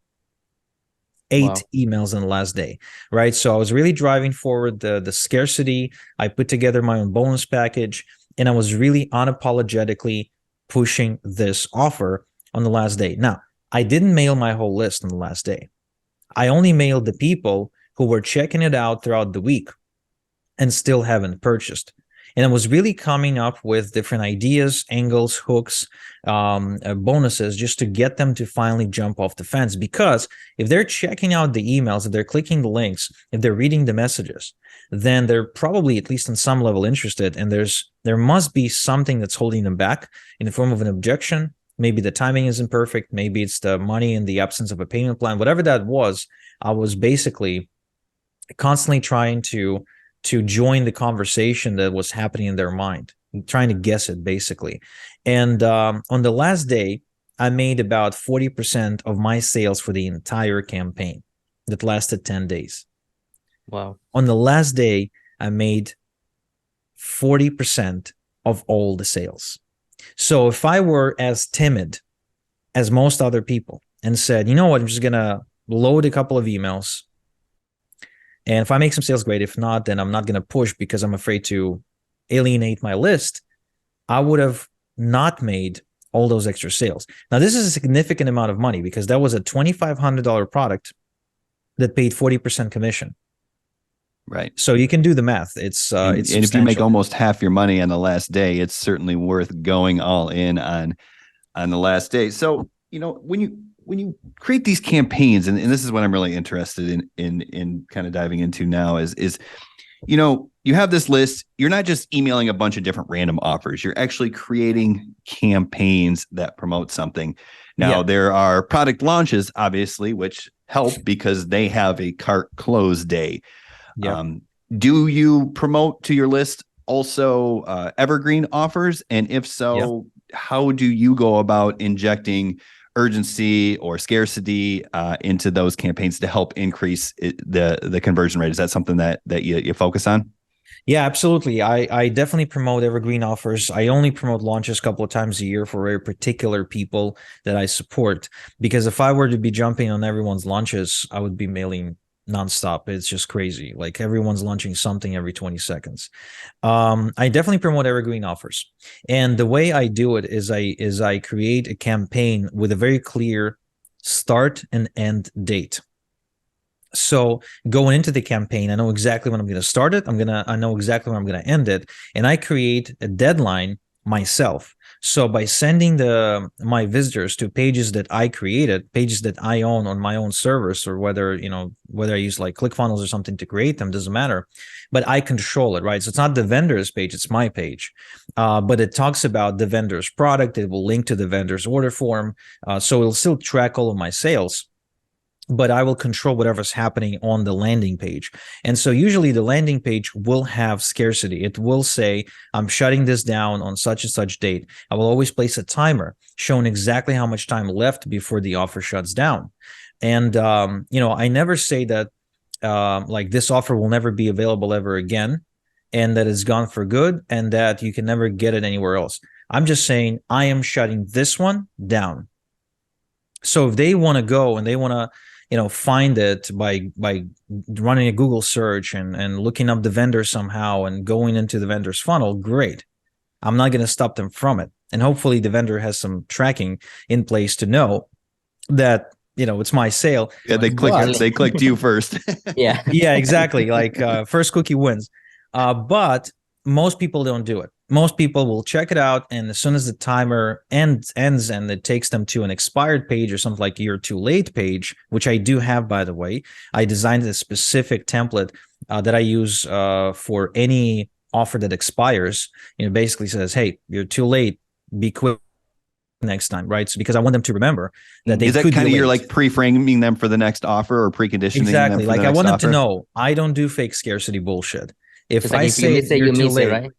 Eight emails in the last day, right? So I was really driving forward the scarcity. I put together my own bonus package, and I was really unapologetically pushing this offer on the last day. Now, I didn't mail my whole list on the last day. I only mailed the people who were checking it out throughout the week and still haven't purchased. And I was really coming up with different ideas, angles, hooks, bonuses, just to get them to finally jump off the fence. Because if they're checking out the emails, if they're clicking the links, if they're reading the messages, then they're probably at least on some level interested. And there must be something that's holding them back in the form of an objection. Maybe the timing isn't perfect. Maybe it's the money and the absence of a payment plan. Whatever that was, I was basically constantly trying to join the conversation that was happening in their mind, trying to guess it basically. And on the last day, I made about 40% of my sales for the entire campaign that lasted 10 days. Wow. On the last day, I made 40% of all the sales. So if I were as timid as most other people and said, you know what, I'm just going to load a couple of emails, and if I make some sales, great. If not, then I'm not going to push because I'm afraid to alienate my list, I would have not made all those extra sales. Now, this is a significant amount of money because that was a $2,500 product that paid 40% commission. Right. So you can do the math. It's and if you make almost half your money on the last day, it's certainly worth going all in on the last day. So, when you create these campaigns, and this is what I'm really interested in kind of diving into now is you have this list. You're not just emailing a bunch of different random offers. You're actually creating campaigns that promote something. Now, there are product launches, obviously, which help because they have a cart close day. Yeah. Do you promote to your list also evergreen offers? And if so, how do you go about injecting urgency or scarcity into those campaigns to help increase the conversion rate? Is that something that you focus on? Yeah, absolutely. I definitely promote evergreen offers. I only promote launches a couple of times a year for very particular people that I support, because if I were to be jumping on everyone's launches, I would be mailing nonstop. It's just crazy. Like everyone's launching something every 20 seconds. I definitely promote evergreen offers. And the way I do it is I create a campaign with a very clear start and end date. So going into the campaign, I know exactly when I'm going to start it. I know exactly when I'm going to end it. And I create a deadline myself. So by sending my visitors to pages that I created, pages that I own on my own servers, or whether I use like ClickFunnels or something to create them, doesn't matter. But I control it, right? So it's not the vendor's page, it's my page. But it talks about the vendor's product. It will link to the vendor's order form. So it'll still track all of my sales, but I will control whatever's happening on the landing page. And so usually the landing page will have scarcity. It will say, I'm shutting this down on such and such date. I will always place a timer showing exactly how much time left before the offer shuts down. And, I never say that like this offer will never be available ever again, and that it's gone for good, and that you can never get it anywhere else. I'm just saying I am shutting this one down. So if they want to go and they want to, find it by running a Google search and looking up the vendor somehow and going into the vendor's funnel, great. I'm not going to stop them from it. And hopefully the vendor has some tracking in place to know that, it's my sale. Yeah, they clicked you first. Yeah. Yeah, exactly. Like first cookie wins. But most people don't do it. most people will check it out, and as soon as the timer ends and it takes them to an expired page or something like you're too late page, which I do have, by the way. I designed a specific template that I use for any offer that expires. Basically says, hey, you're too late, be quick next time, right? So because I want them to remember that they is that could kind be of you're late. like pre-framing them for the next offer or preconditioning Exactly. them for Like the I next want them offer? to know I don't do fake scarcity bullshit. If It's I like if you say miss it, you're you too miss it, late, right?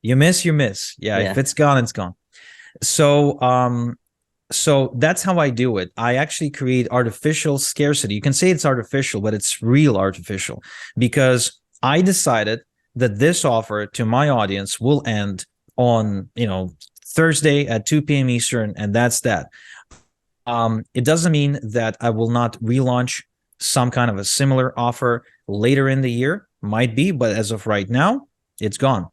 you miss. Yeah, Yeah. if it's gone, it's gone. So that's how I do it. I actually create artificial scarcity. You can say it's artificial, but it's real artificial, because I decided that this offer to my audience will end on, Thursday at 2 p.m. Eastern, and that's that. It doesn't mean that I will not relaunch some kind of a similar offer later in the year. Might be, but as of right now, it's gone.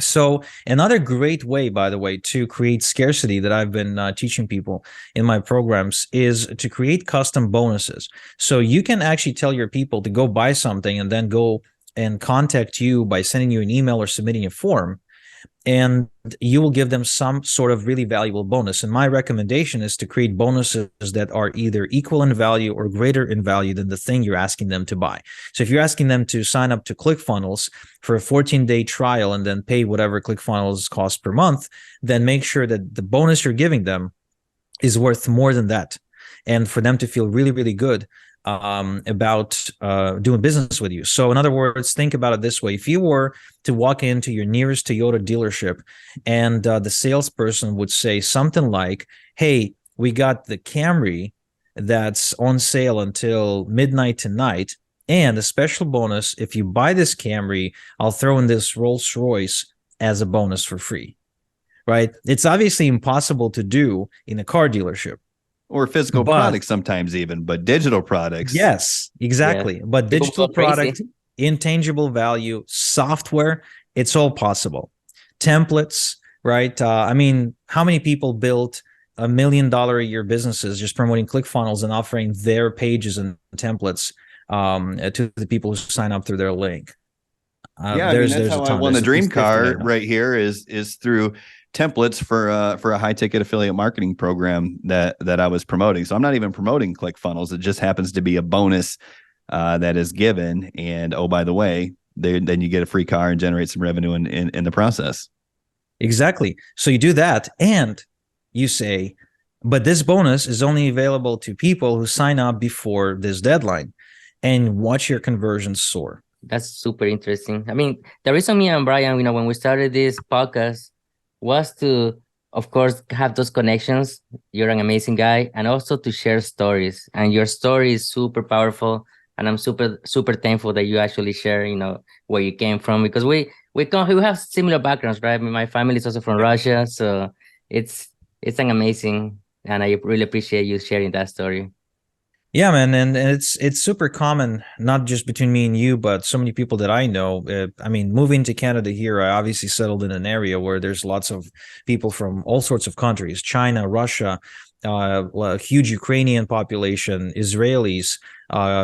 So another great way, by the way, to create scarcity that I've been teaching people in my programs is to create custom bonuses. So you can actually tell your people to go buy something and then go and contact you by sending you an email or submitting a form, and you will give them some sort of really valuable bonus. And my recommendation is to create bonuses that are either equal in value or greater in value than the thing you're asking them to buy. So if you're asking them to sign up to ClickFunnels for a 14-day trial and then pay whatever ClickFunnels costs per month, then make sure that the bonus you're giving them is worth more than that. And for them to feel really, really good about doing business with you. So in other words, think about it this way. If you were to walk into your nearest Toyota dealership and the salesperson would say something like, hey, we got the Camry that's on sale until midnight tonight, and a special bonus, if you buy this Camry, I'll throw in this Rolls Royce as a bonus for free, right? It's obviously impossible to do in a car dealership. Or physical products sometimes even, but digital products. Yes, exactly. Yeah. But digital product, intangible value, software, it's all possible. Templates, right? I mean, how many people built $1 million a year businesses just promoting ClickFunnels and offering their pages and templates to the people who sign up through their link? Yeah, that's how I won the dream car right here is through templates for a high ticket affiliate marketing program that I was promoting. So I'm not even promoting ClickFunnels. It just happens to be a bonus that is given. And oh, by the way, then you get a free car and generate some revenue in the process. Exactly. So you do that and you say, but this bonus is only available to people who sign up before this deadline, and watch your conversions soar. That's super interesting. I mean, the reason me and Brian, when we started this podcast was to, of course, have those connections. You're an amazing guy, and also to share stories. And your story is super powerful. And I'm super, super thankful that you actually share, where you came from, because we have similar backgrounds, right? I mean, my family is also from Russia, so it's an amazing, and I really appreciate you sharing that story. Yeah, man, and it's super common, not just between me and you, but so many people that I know. I mean, moving to Canada here, I obviously settled in an area where there's lots of people from all sorts of countries: China, Russia, a huge Ukrainian population, Israelis,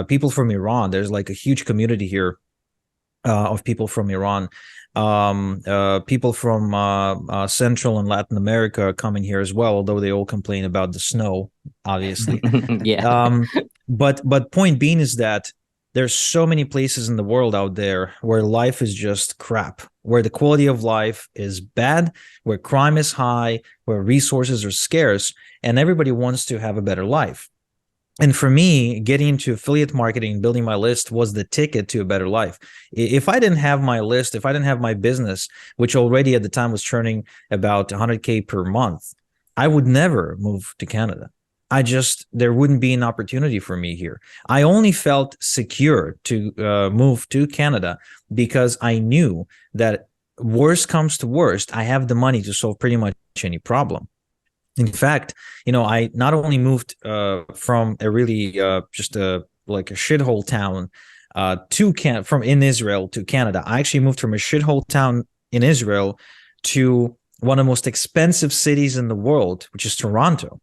people from Iran. There's like a huge community here of people from Iran. People from Central and Latin America coming here as well, although they all complain about the snow, obviously. Yeah. But point being is that there's so many places in the world out there where life is just crap, where the quality of life is bad, where crime is high, where resources are scarce, and everybody wants to have a better life. And for me, getting into affiliate marketing, building my list was the ticket to a better life. If I didn't have my list, if I didn't have my business, which already at the time was churning about 100K per month, I would never move to Canada. There wouldn't be an opportunity for me here. I only felt secure to move to Canada because I knew that worst comes to worst, I have the money to solve pretty much any problem. In fact, I not only moved from a really just like a shithole town from in Israel to Canada. I actually moved from a shithole town in Israel to one of the most expensive cities in the world, which is Toronto.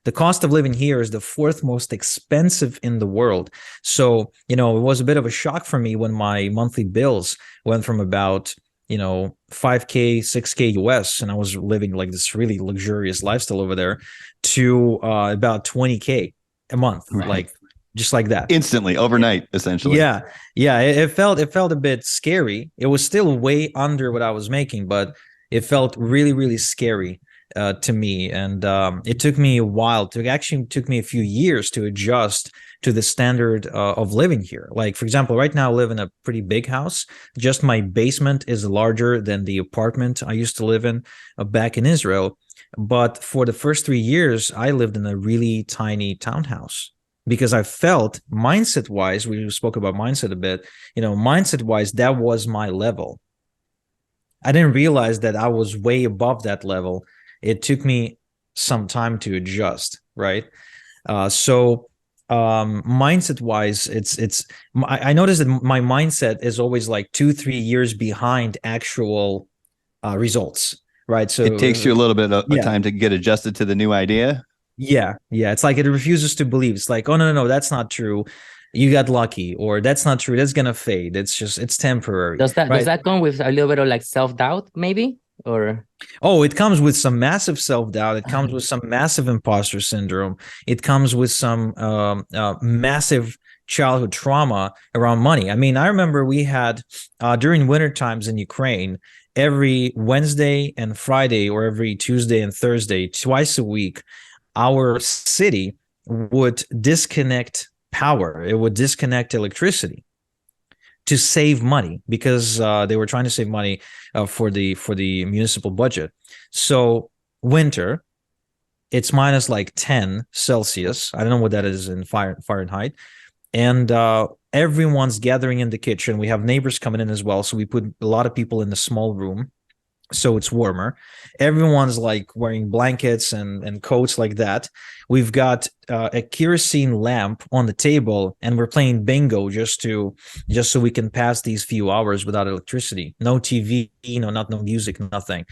The cost of living here is the fourth most expensive in the world. So, it was a bit of a shock for me when my monthly bills went from about 5K, 6K US, and I was living like this really luxurious lifestyle over there, to about 20K a month, Right. like just like that. Instantly, overnight, essentially. Yeah. Yeah. It felt a bit scary. It was still way under what I was making, but it felt really, really scary to me. And it took me a while took me a few years to adjust to the standard of living here. Like, for example, right now I live in a pretty big house. Just my basement is larger than the apartment I used to live in back in Israel. But for the first 3 years, I lived in a really tiny townhouse, because I felt mindset wise, we spoke about mindset a bit, mindset wise, that was my level. I didn't realize that I was way above that level. It took me some time to adjust, right? So mindset wise, I noticed that my mindset is always like 2-3 years behind actual results, right? So it takes you a little bit of yeah. time to get adjusted to the new idea. Yeah. It's like it refuses to believe. It's like, oh, no, that's not true. You got lucky, or that's not true. That's gonna fade. It's temporary. Does right? that come with a little bit of like self-doubt, maybe? Or Oh, it comes with some massive self-doubt. It comes with some massive imposter syndrome. It comes with some massive childhood trauma around money. I mean, I remember we had during winter times in Ukraine, every Wednesday and Friday, or every Tuesday and Thursday, twice a week, our city would disconnect power. It would disconnect electricity to save money, because they were trying to save money for the municipal budget. So winter, it's minus like 10 Celsius. I don't know what that is in Fahrenheit. And everyone's gathering in the kitchen. We have neighbors coming in as well. So we put a lot of people in a small room, so it's warmer. Everyone's like wearing blankets and coats like that. We've got a kerosene lamp on the table, and we're playing bingo just so we can pass these few hours without electricity. No TV, no music, nothing.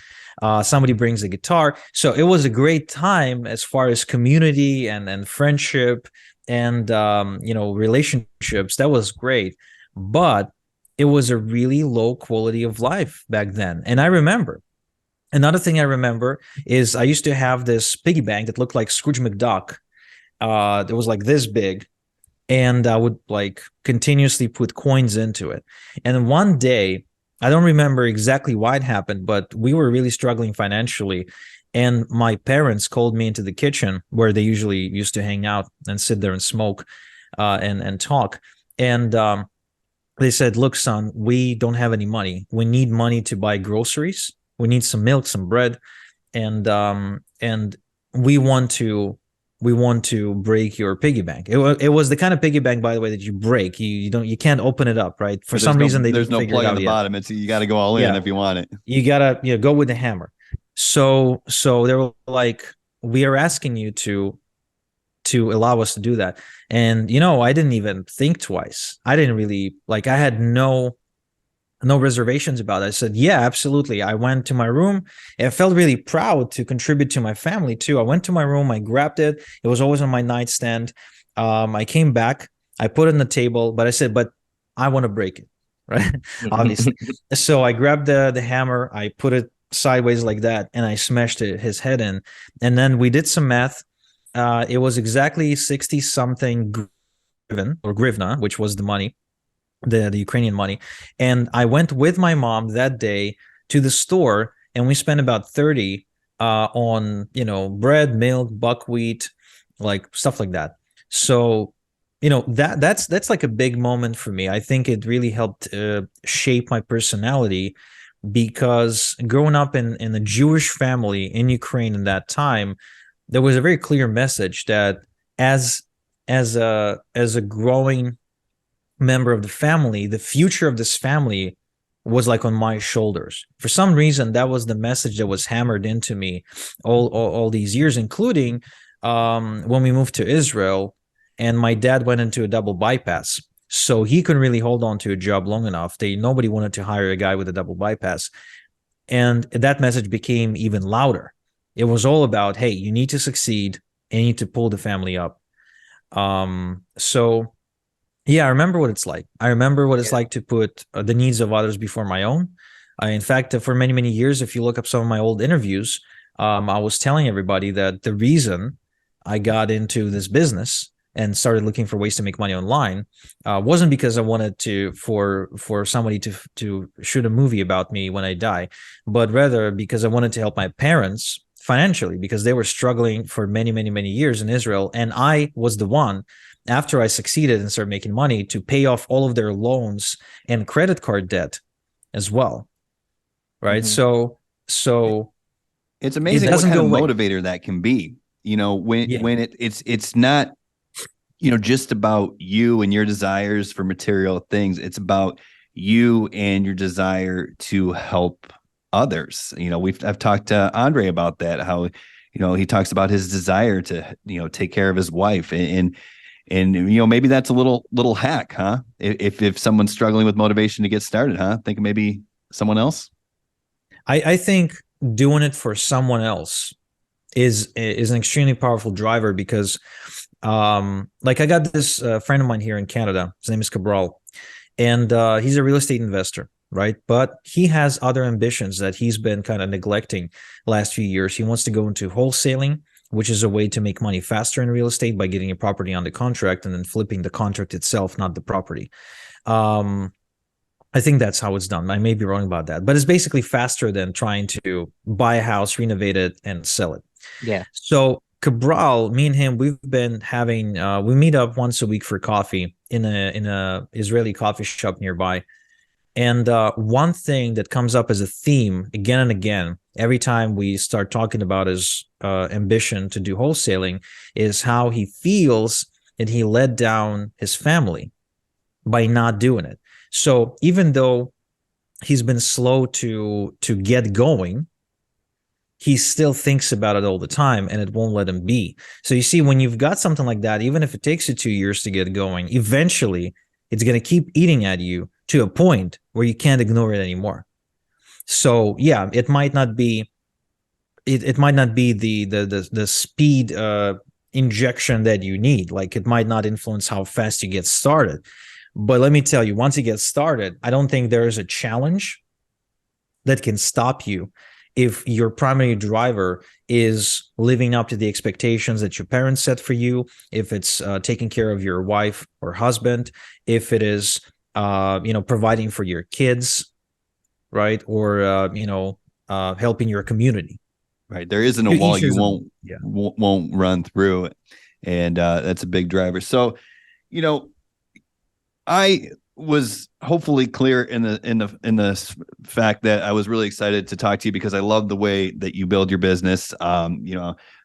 Somebody brings a guitar. So it was a great time as far as community and friendship and relationships. That was great. But it was a really low quality of life back then. And I remember, another thing I remember is I used to have this piggy bank that looked like Scrooge McDuck. It was like this big, and I would like continuously put coins into it. And one day, I don't remember exactly why it happened, but we were really struggling financially. And my parents called me into the kitchen, where they usually used to hang out and sit there and smoke and talk. And they said, look, son, we don't have any money. We need money to buy groceries. We need some milk, some bread, and we want to break your piggy bank. It was the kind of piggy bank, by the way, that you break. You can't open it up, right? For some reason, there's no plug on the bottom. It's, you got to go all in if you want it. You gotta go with the hammer. So they were like, we are asking you to allow us to do that. And I didn't even think twice. I didn't really I had no reservations about it. I said, yeah, absolutely. I went to my room. I felt really proud to contribute to my family too. I went to my room, I grabbed it. It was always on my nightstand. I came back, I put it on the table, but I said, but I want to break it, right? Obviously. So I grabbed the hammer, I put it sideways like that, and I smashed his head in. And then we did some math. It was exactly 60 something grivna, which was the money, the Ukrainian money. And I went with my mom that day to the store, and we spent about 30 on bread, milk, buckwheat, like stuff like that. So that's like a big moment for me. I think it really helped shape my personality, because growing up in a Jewish family in Ukraine in that time, there was a very clear message that as a growing member of the family, the future of this family was like on my shoulders. For some reason, that was the message that was hammered into me all these years, including when we moved to Israel, and my dad went into a double bypass. So he couldn't really hold on to a job long enough. Nobody wanted to hire a guy with a double bypass. And that message became even louder. It was all about, hey, you need to succeed and you need to pull the family up. So yeah, I remember what it's like. I remember what it's like to put the needs of others before my own. In fact, for many, many years, if you look up some of my old interviews, I was telling everybody that the reason I got into this business and started looking for ways to make money online wasn't because I wanted to for somebody to shoot a movie about me when I die, but rather because I wanted to help my parents financially, because they were struggling for many, many, many years in Israel, and I was the one, after I succeeded and started making money, to pay off all of their loans and credit card debt as well. Right. Mhm. So It's it amazing what doesn't kind go of away. motivator that can be. When Yeah. it's not just about you and your desires for material things. It's about you and your desire to help others. I've talked to Andre about that, how he talks about his desire to take care of his wife, and maybe that's a little hack, huh? If someone's struggling with motivation to get started, huh? Think maybe someone else. I think doing it for someone else is an extremely powerful driver, because like I got this friend of mine here in Canada. His name is Cabral, and he's a real estate investor, right? But he has other ambitions that he's been kind of neglecting last few years. He wants to go into wholesaling, which is a way to make money faster in real estate by getting a property on the contract and then flipping the contract itself, not the property. Um, I think that's how it's done. I may be wrong about that, but it's basically faster than trying to buy a house, renovate it, and sell it. Yeah. So Cabral, me and him, we've been having we meet up once a week for coffee in a Israeli coffee shop nearby. And one thing that comes up as a theme again and again every time we start talking about his ambition to do wholesaling is how he feels that he let down his family by not doing it. So even though he's been slow to get going, he still thinks about it all the time, and it won't let him be. So you see, when you've got something like that, even if it takes you 2 years to get going, eventually it's going to keep eating at you to a point where you can't ignore it anymore. So yeah, it might not be the speed injection that you need. Like, it might not influence how fast you get started. But let me tell you, once you get started, I don't think there is a challenge that can stop you if your primary driver is living up to the expectations that your parents set for you, if it's taking care of your wife or husband, if it is providing for your kids, right, or helping your community. Right, there isn't a wall you won't run through, and that's a big driver. So, I was hopefully clear in the fact that I was really excited to talk to you because I love the way that you build your business. I'm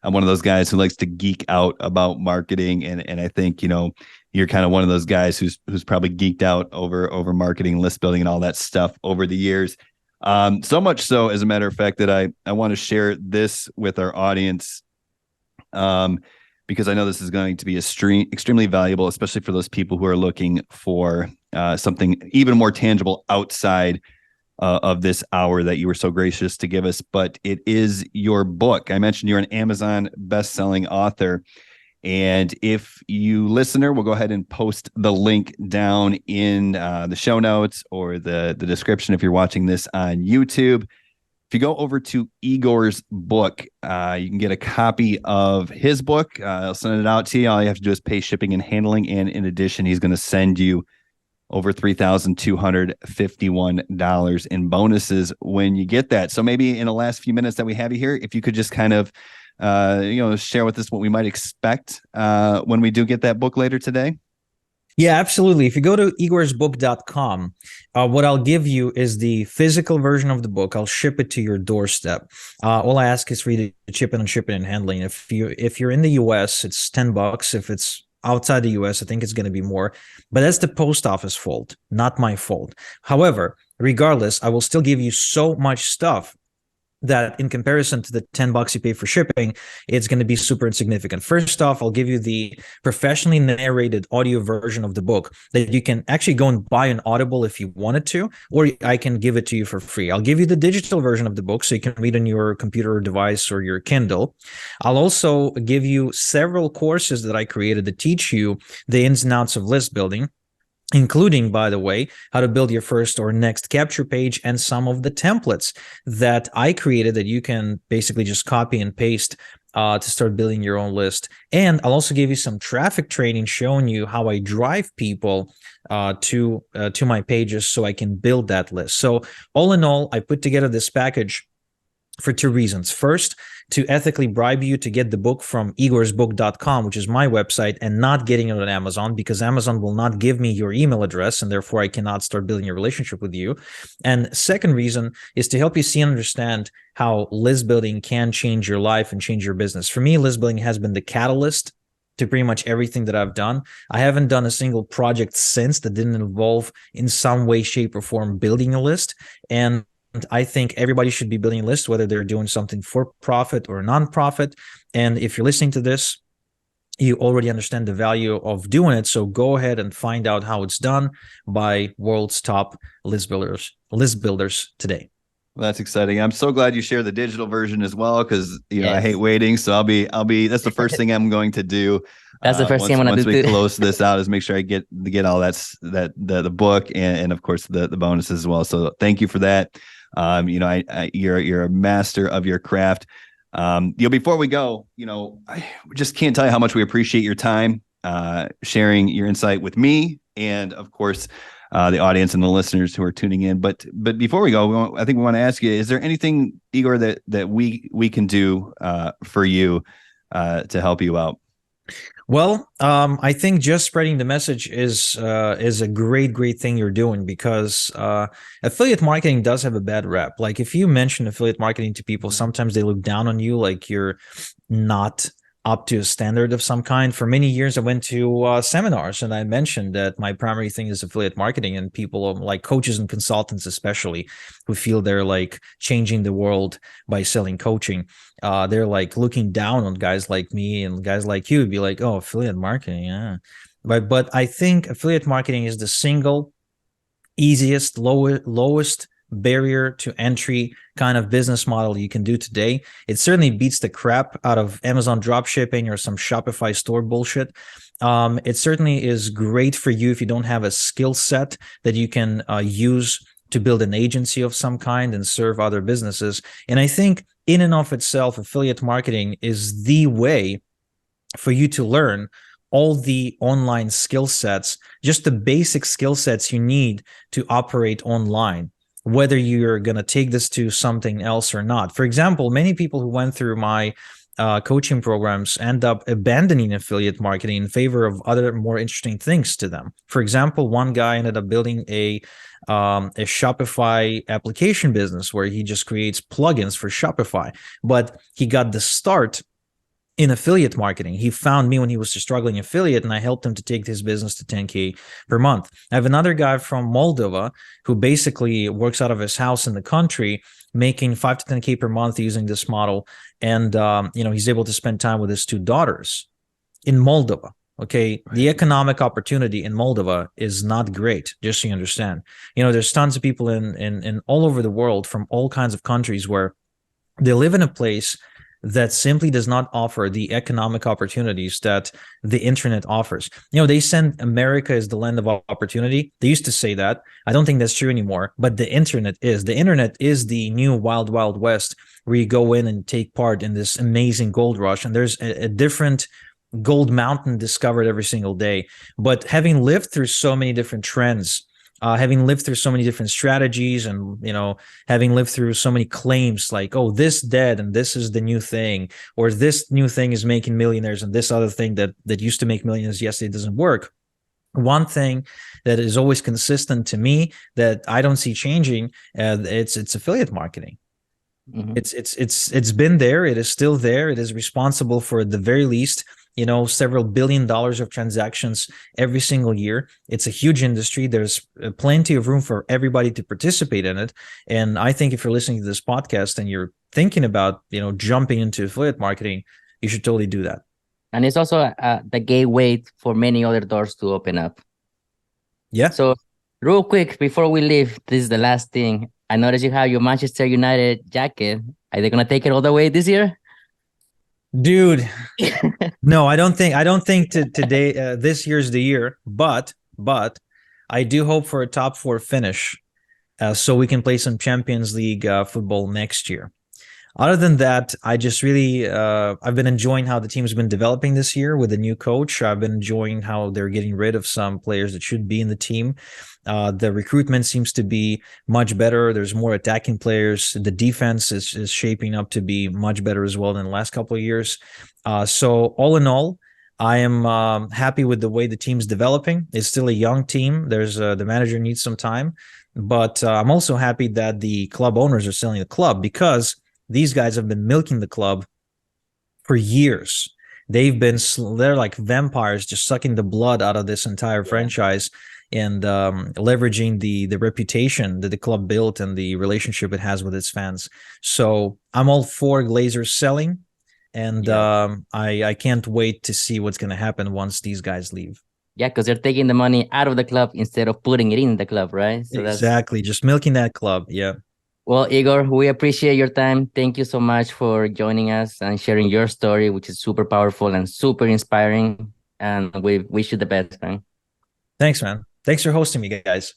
one of those guys who likes to geek out about marketing, and I think you're kind of one of those guys who's probably geeked out over marketing, list building, and all that stuff over the years. So much so, as a matter of fact, that I want to share this with our audience. Because I know this is going to be extremely valuable, especially for those people who are looking for something even more tangible outside of this hour that you were so gracious to give us. But it is your book. I mentioned you're an Amazon best-selling author. And if you listener, we'll go ahead and post the link down in the show notes or the description if you're watching this on YouTube. If you go over to Igor's book, you can get a copy of his book. I'll send it out to you. All you have to do is pay shipping and handling. And in addition, he's going to send you over $3,251 in bonuses when you get that. So maybe in the last few minutes that we have you here, if you could just kind of, share with us what we might expect when we do get that book later today. Yeah, absolutely. If you go to igorsbook.com, what I'll give you is the physical version of the book. I'll ship it to your doorstep. All I ask is for you to chip in on shipping and handling. If you're in the US, it's $10. If it's outside the US, I think it's going to be more. But that's the post office fault, not my fault. However, regardless, I will still give you so much stuff that in comparison to the $10 you pay for shipping, it's going to be super insignificant. First off, I'll give you the professionally narrated audio version of the book that you can actually go and buy an Audible if you wanted to, or I can give it to you for free. I'll give you the digital version of the book so you can read on your computer or device or your Kindle. I'll also give you several courses that I created to teach you the ins and outs of list building. including, by the way, how to build your first or next capture page and some of the templates that I created that you can basically just copy and paste to start building your own list. And I'll also give you some traffic training showing you how I drive people to my pages so I can build that list. So all in all, I put together this package for two reasons. First, to ethically bribe you to get the book from igorsbook.com, which is my website, and not getting it on Amazon, because Amazon will not give me your email address, and therefore I cannot start building a relationship with you. And second reason is to help you see and understand how list building can change your life and change your business. For me, list building has been the catalyst to pretty much everything that I've done. I haven't done a single project since that didn't involve in some way, shape, or form building a list. And I think everybody should be building a list, whether they're doing something for profit or non-profit. And if you're listening to this, you already understand the value of doing it. So go ahead and find out how it's done by world's top list builders today. Well, that's exciting. I'm so glad you share the digital version as well, because I hate waiting. So I'll be. That's the first thing I'm going to do. That's the first thing I'm going to do. Once we close this out, is make sure I get all the book and of course the bonuses as well. So thank you for that. You're a master of your craft. Before we go, I just can't tell you how much we appreciate your time, sharing your insight with me, and of course, the audience and the listeners who are tuning in. But before we go, I think we want to ask you: is there anything, Igor, that we can do for you to help you out? Well, I think just spreading the message is a great thing you're doing, because affiliate marketing does have a bad rep. Like, if you mention affiliate marketing to people, sometimes they look down on you, like you're not up to a standard of some kind. For many years, I went to seminars and I mentioned that my primary thing is affiliate marketing, and people like coaches and consultants, especially, who feel they're like changing the world by selling coaching. They're like looking down on guys like me and guys like you, be like, oh, affiliate marketing. Yeah. But I think affiliate marketing is the single easiest, lowest barrier to entry kind of business model you can do today. It certainly beats the crap out of Amazon dropshipping or some Shopify store bullshit. It certainly is great for you if you don't have a skill set that you can use to build an agency of some kind and serve other businesses. And I think in and of itself, affiliate marketing is the way for you to learn all the online skill sets, just the basic skill sets you need to operate online, whether you're going to take this to something else or not. For example, many people who went through my coaching programs end up abandoning affiliate marketing in favor of other more interesting things to them. For example, one guy ended up building a Shopify application business where he just creates plugins for Shopify, but he got the start in affiliate marketing. He found me when he was a struggling affiliate, and I helped him to take his business to 10K per month. I have another guy from Moldova who basically works out of his house in the country, making 5 to 10K per month using this model. And, he's able to spend time with his 2 daughters in Moldova. Okay. Right. The economic opportunity in Moldova is not great, just so you understand. There's tons of people in all over the world from all kinds of countries where they live in a place that simply does not offer the economic opportunities that the internet offers. They send America is the land of opportunity. They used to say that. I don't think that's true anymore, but the internet is. The internet is the new wild, wild west, where you go in and take part in this amazing gold rush. And there's a different gold mountain discovered every single day. But having lived through so many different trends, having lived through so many different strategies, and having lived through so many claims like, oh, this dead and this is the new thing, or this new thing is making millionaires and this other thing that used to make millions yesterday doesn't work. One thing that is always consistent to me that I don't see changing, it's affiliate marketing. Mm-hmm. It's been there. It is still there. It is responsible for, at the very least, several $1 billion of transactions every single year. It's a huge industry. There's plenty of room for everybody to participate in it. And I think if you're listening to this podcast and you're thinking about, jumping into affiliate marketing, you should totally do that. And it's also the gateway for many other doors to open up. Yeah. So real quick, before we leave, this is the last thing. I noticed you have your Manchester United jacket. Are they going to take it all the way this year? Dude, no, I don't think today, this year's the year, but I do hope for a top 4 finish, so we can play some Champions League football next year. Other than that, I just really I've been enjoying how the team's been developing this year with the new coach. I've been enjoying how they're getting rid of some players that should be in the team. The recruitment seems to be much better. There's more attacking players. The defense is shaping up to be much better as well than the last couple of years. So all in all, I am happy with the way the team's developing. It's still a young team. There's the manager needs some time, but I'm also happy that the club owners are selling the club, because these guys have been milking the club for years. They're like vampires, just sucking the blood out of this entire franchise and leveraging the reputation that the club built and the relationship it has with its fans. So I'm all for Glazers selling, and I can't wait to see what's going to happen once these guys leave. Yeah, because they're taking the money out of the club instead of putting it in the club, right? So exactly, just milking that club. Yeah. Well, Igor, we appreciate your time. Thank you so much for joining us and sharing your story, which is super powerful and super inspiring. And we wish you the best, man. Thanks, man. Thanks for hosting me, guys.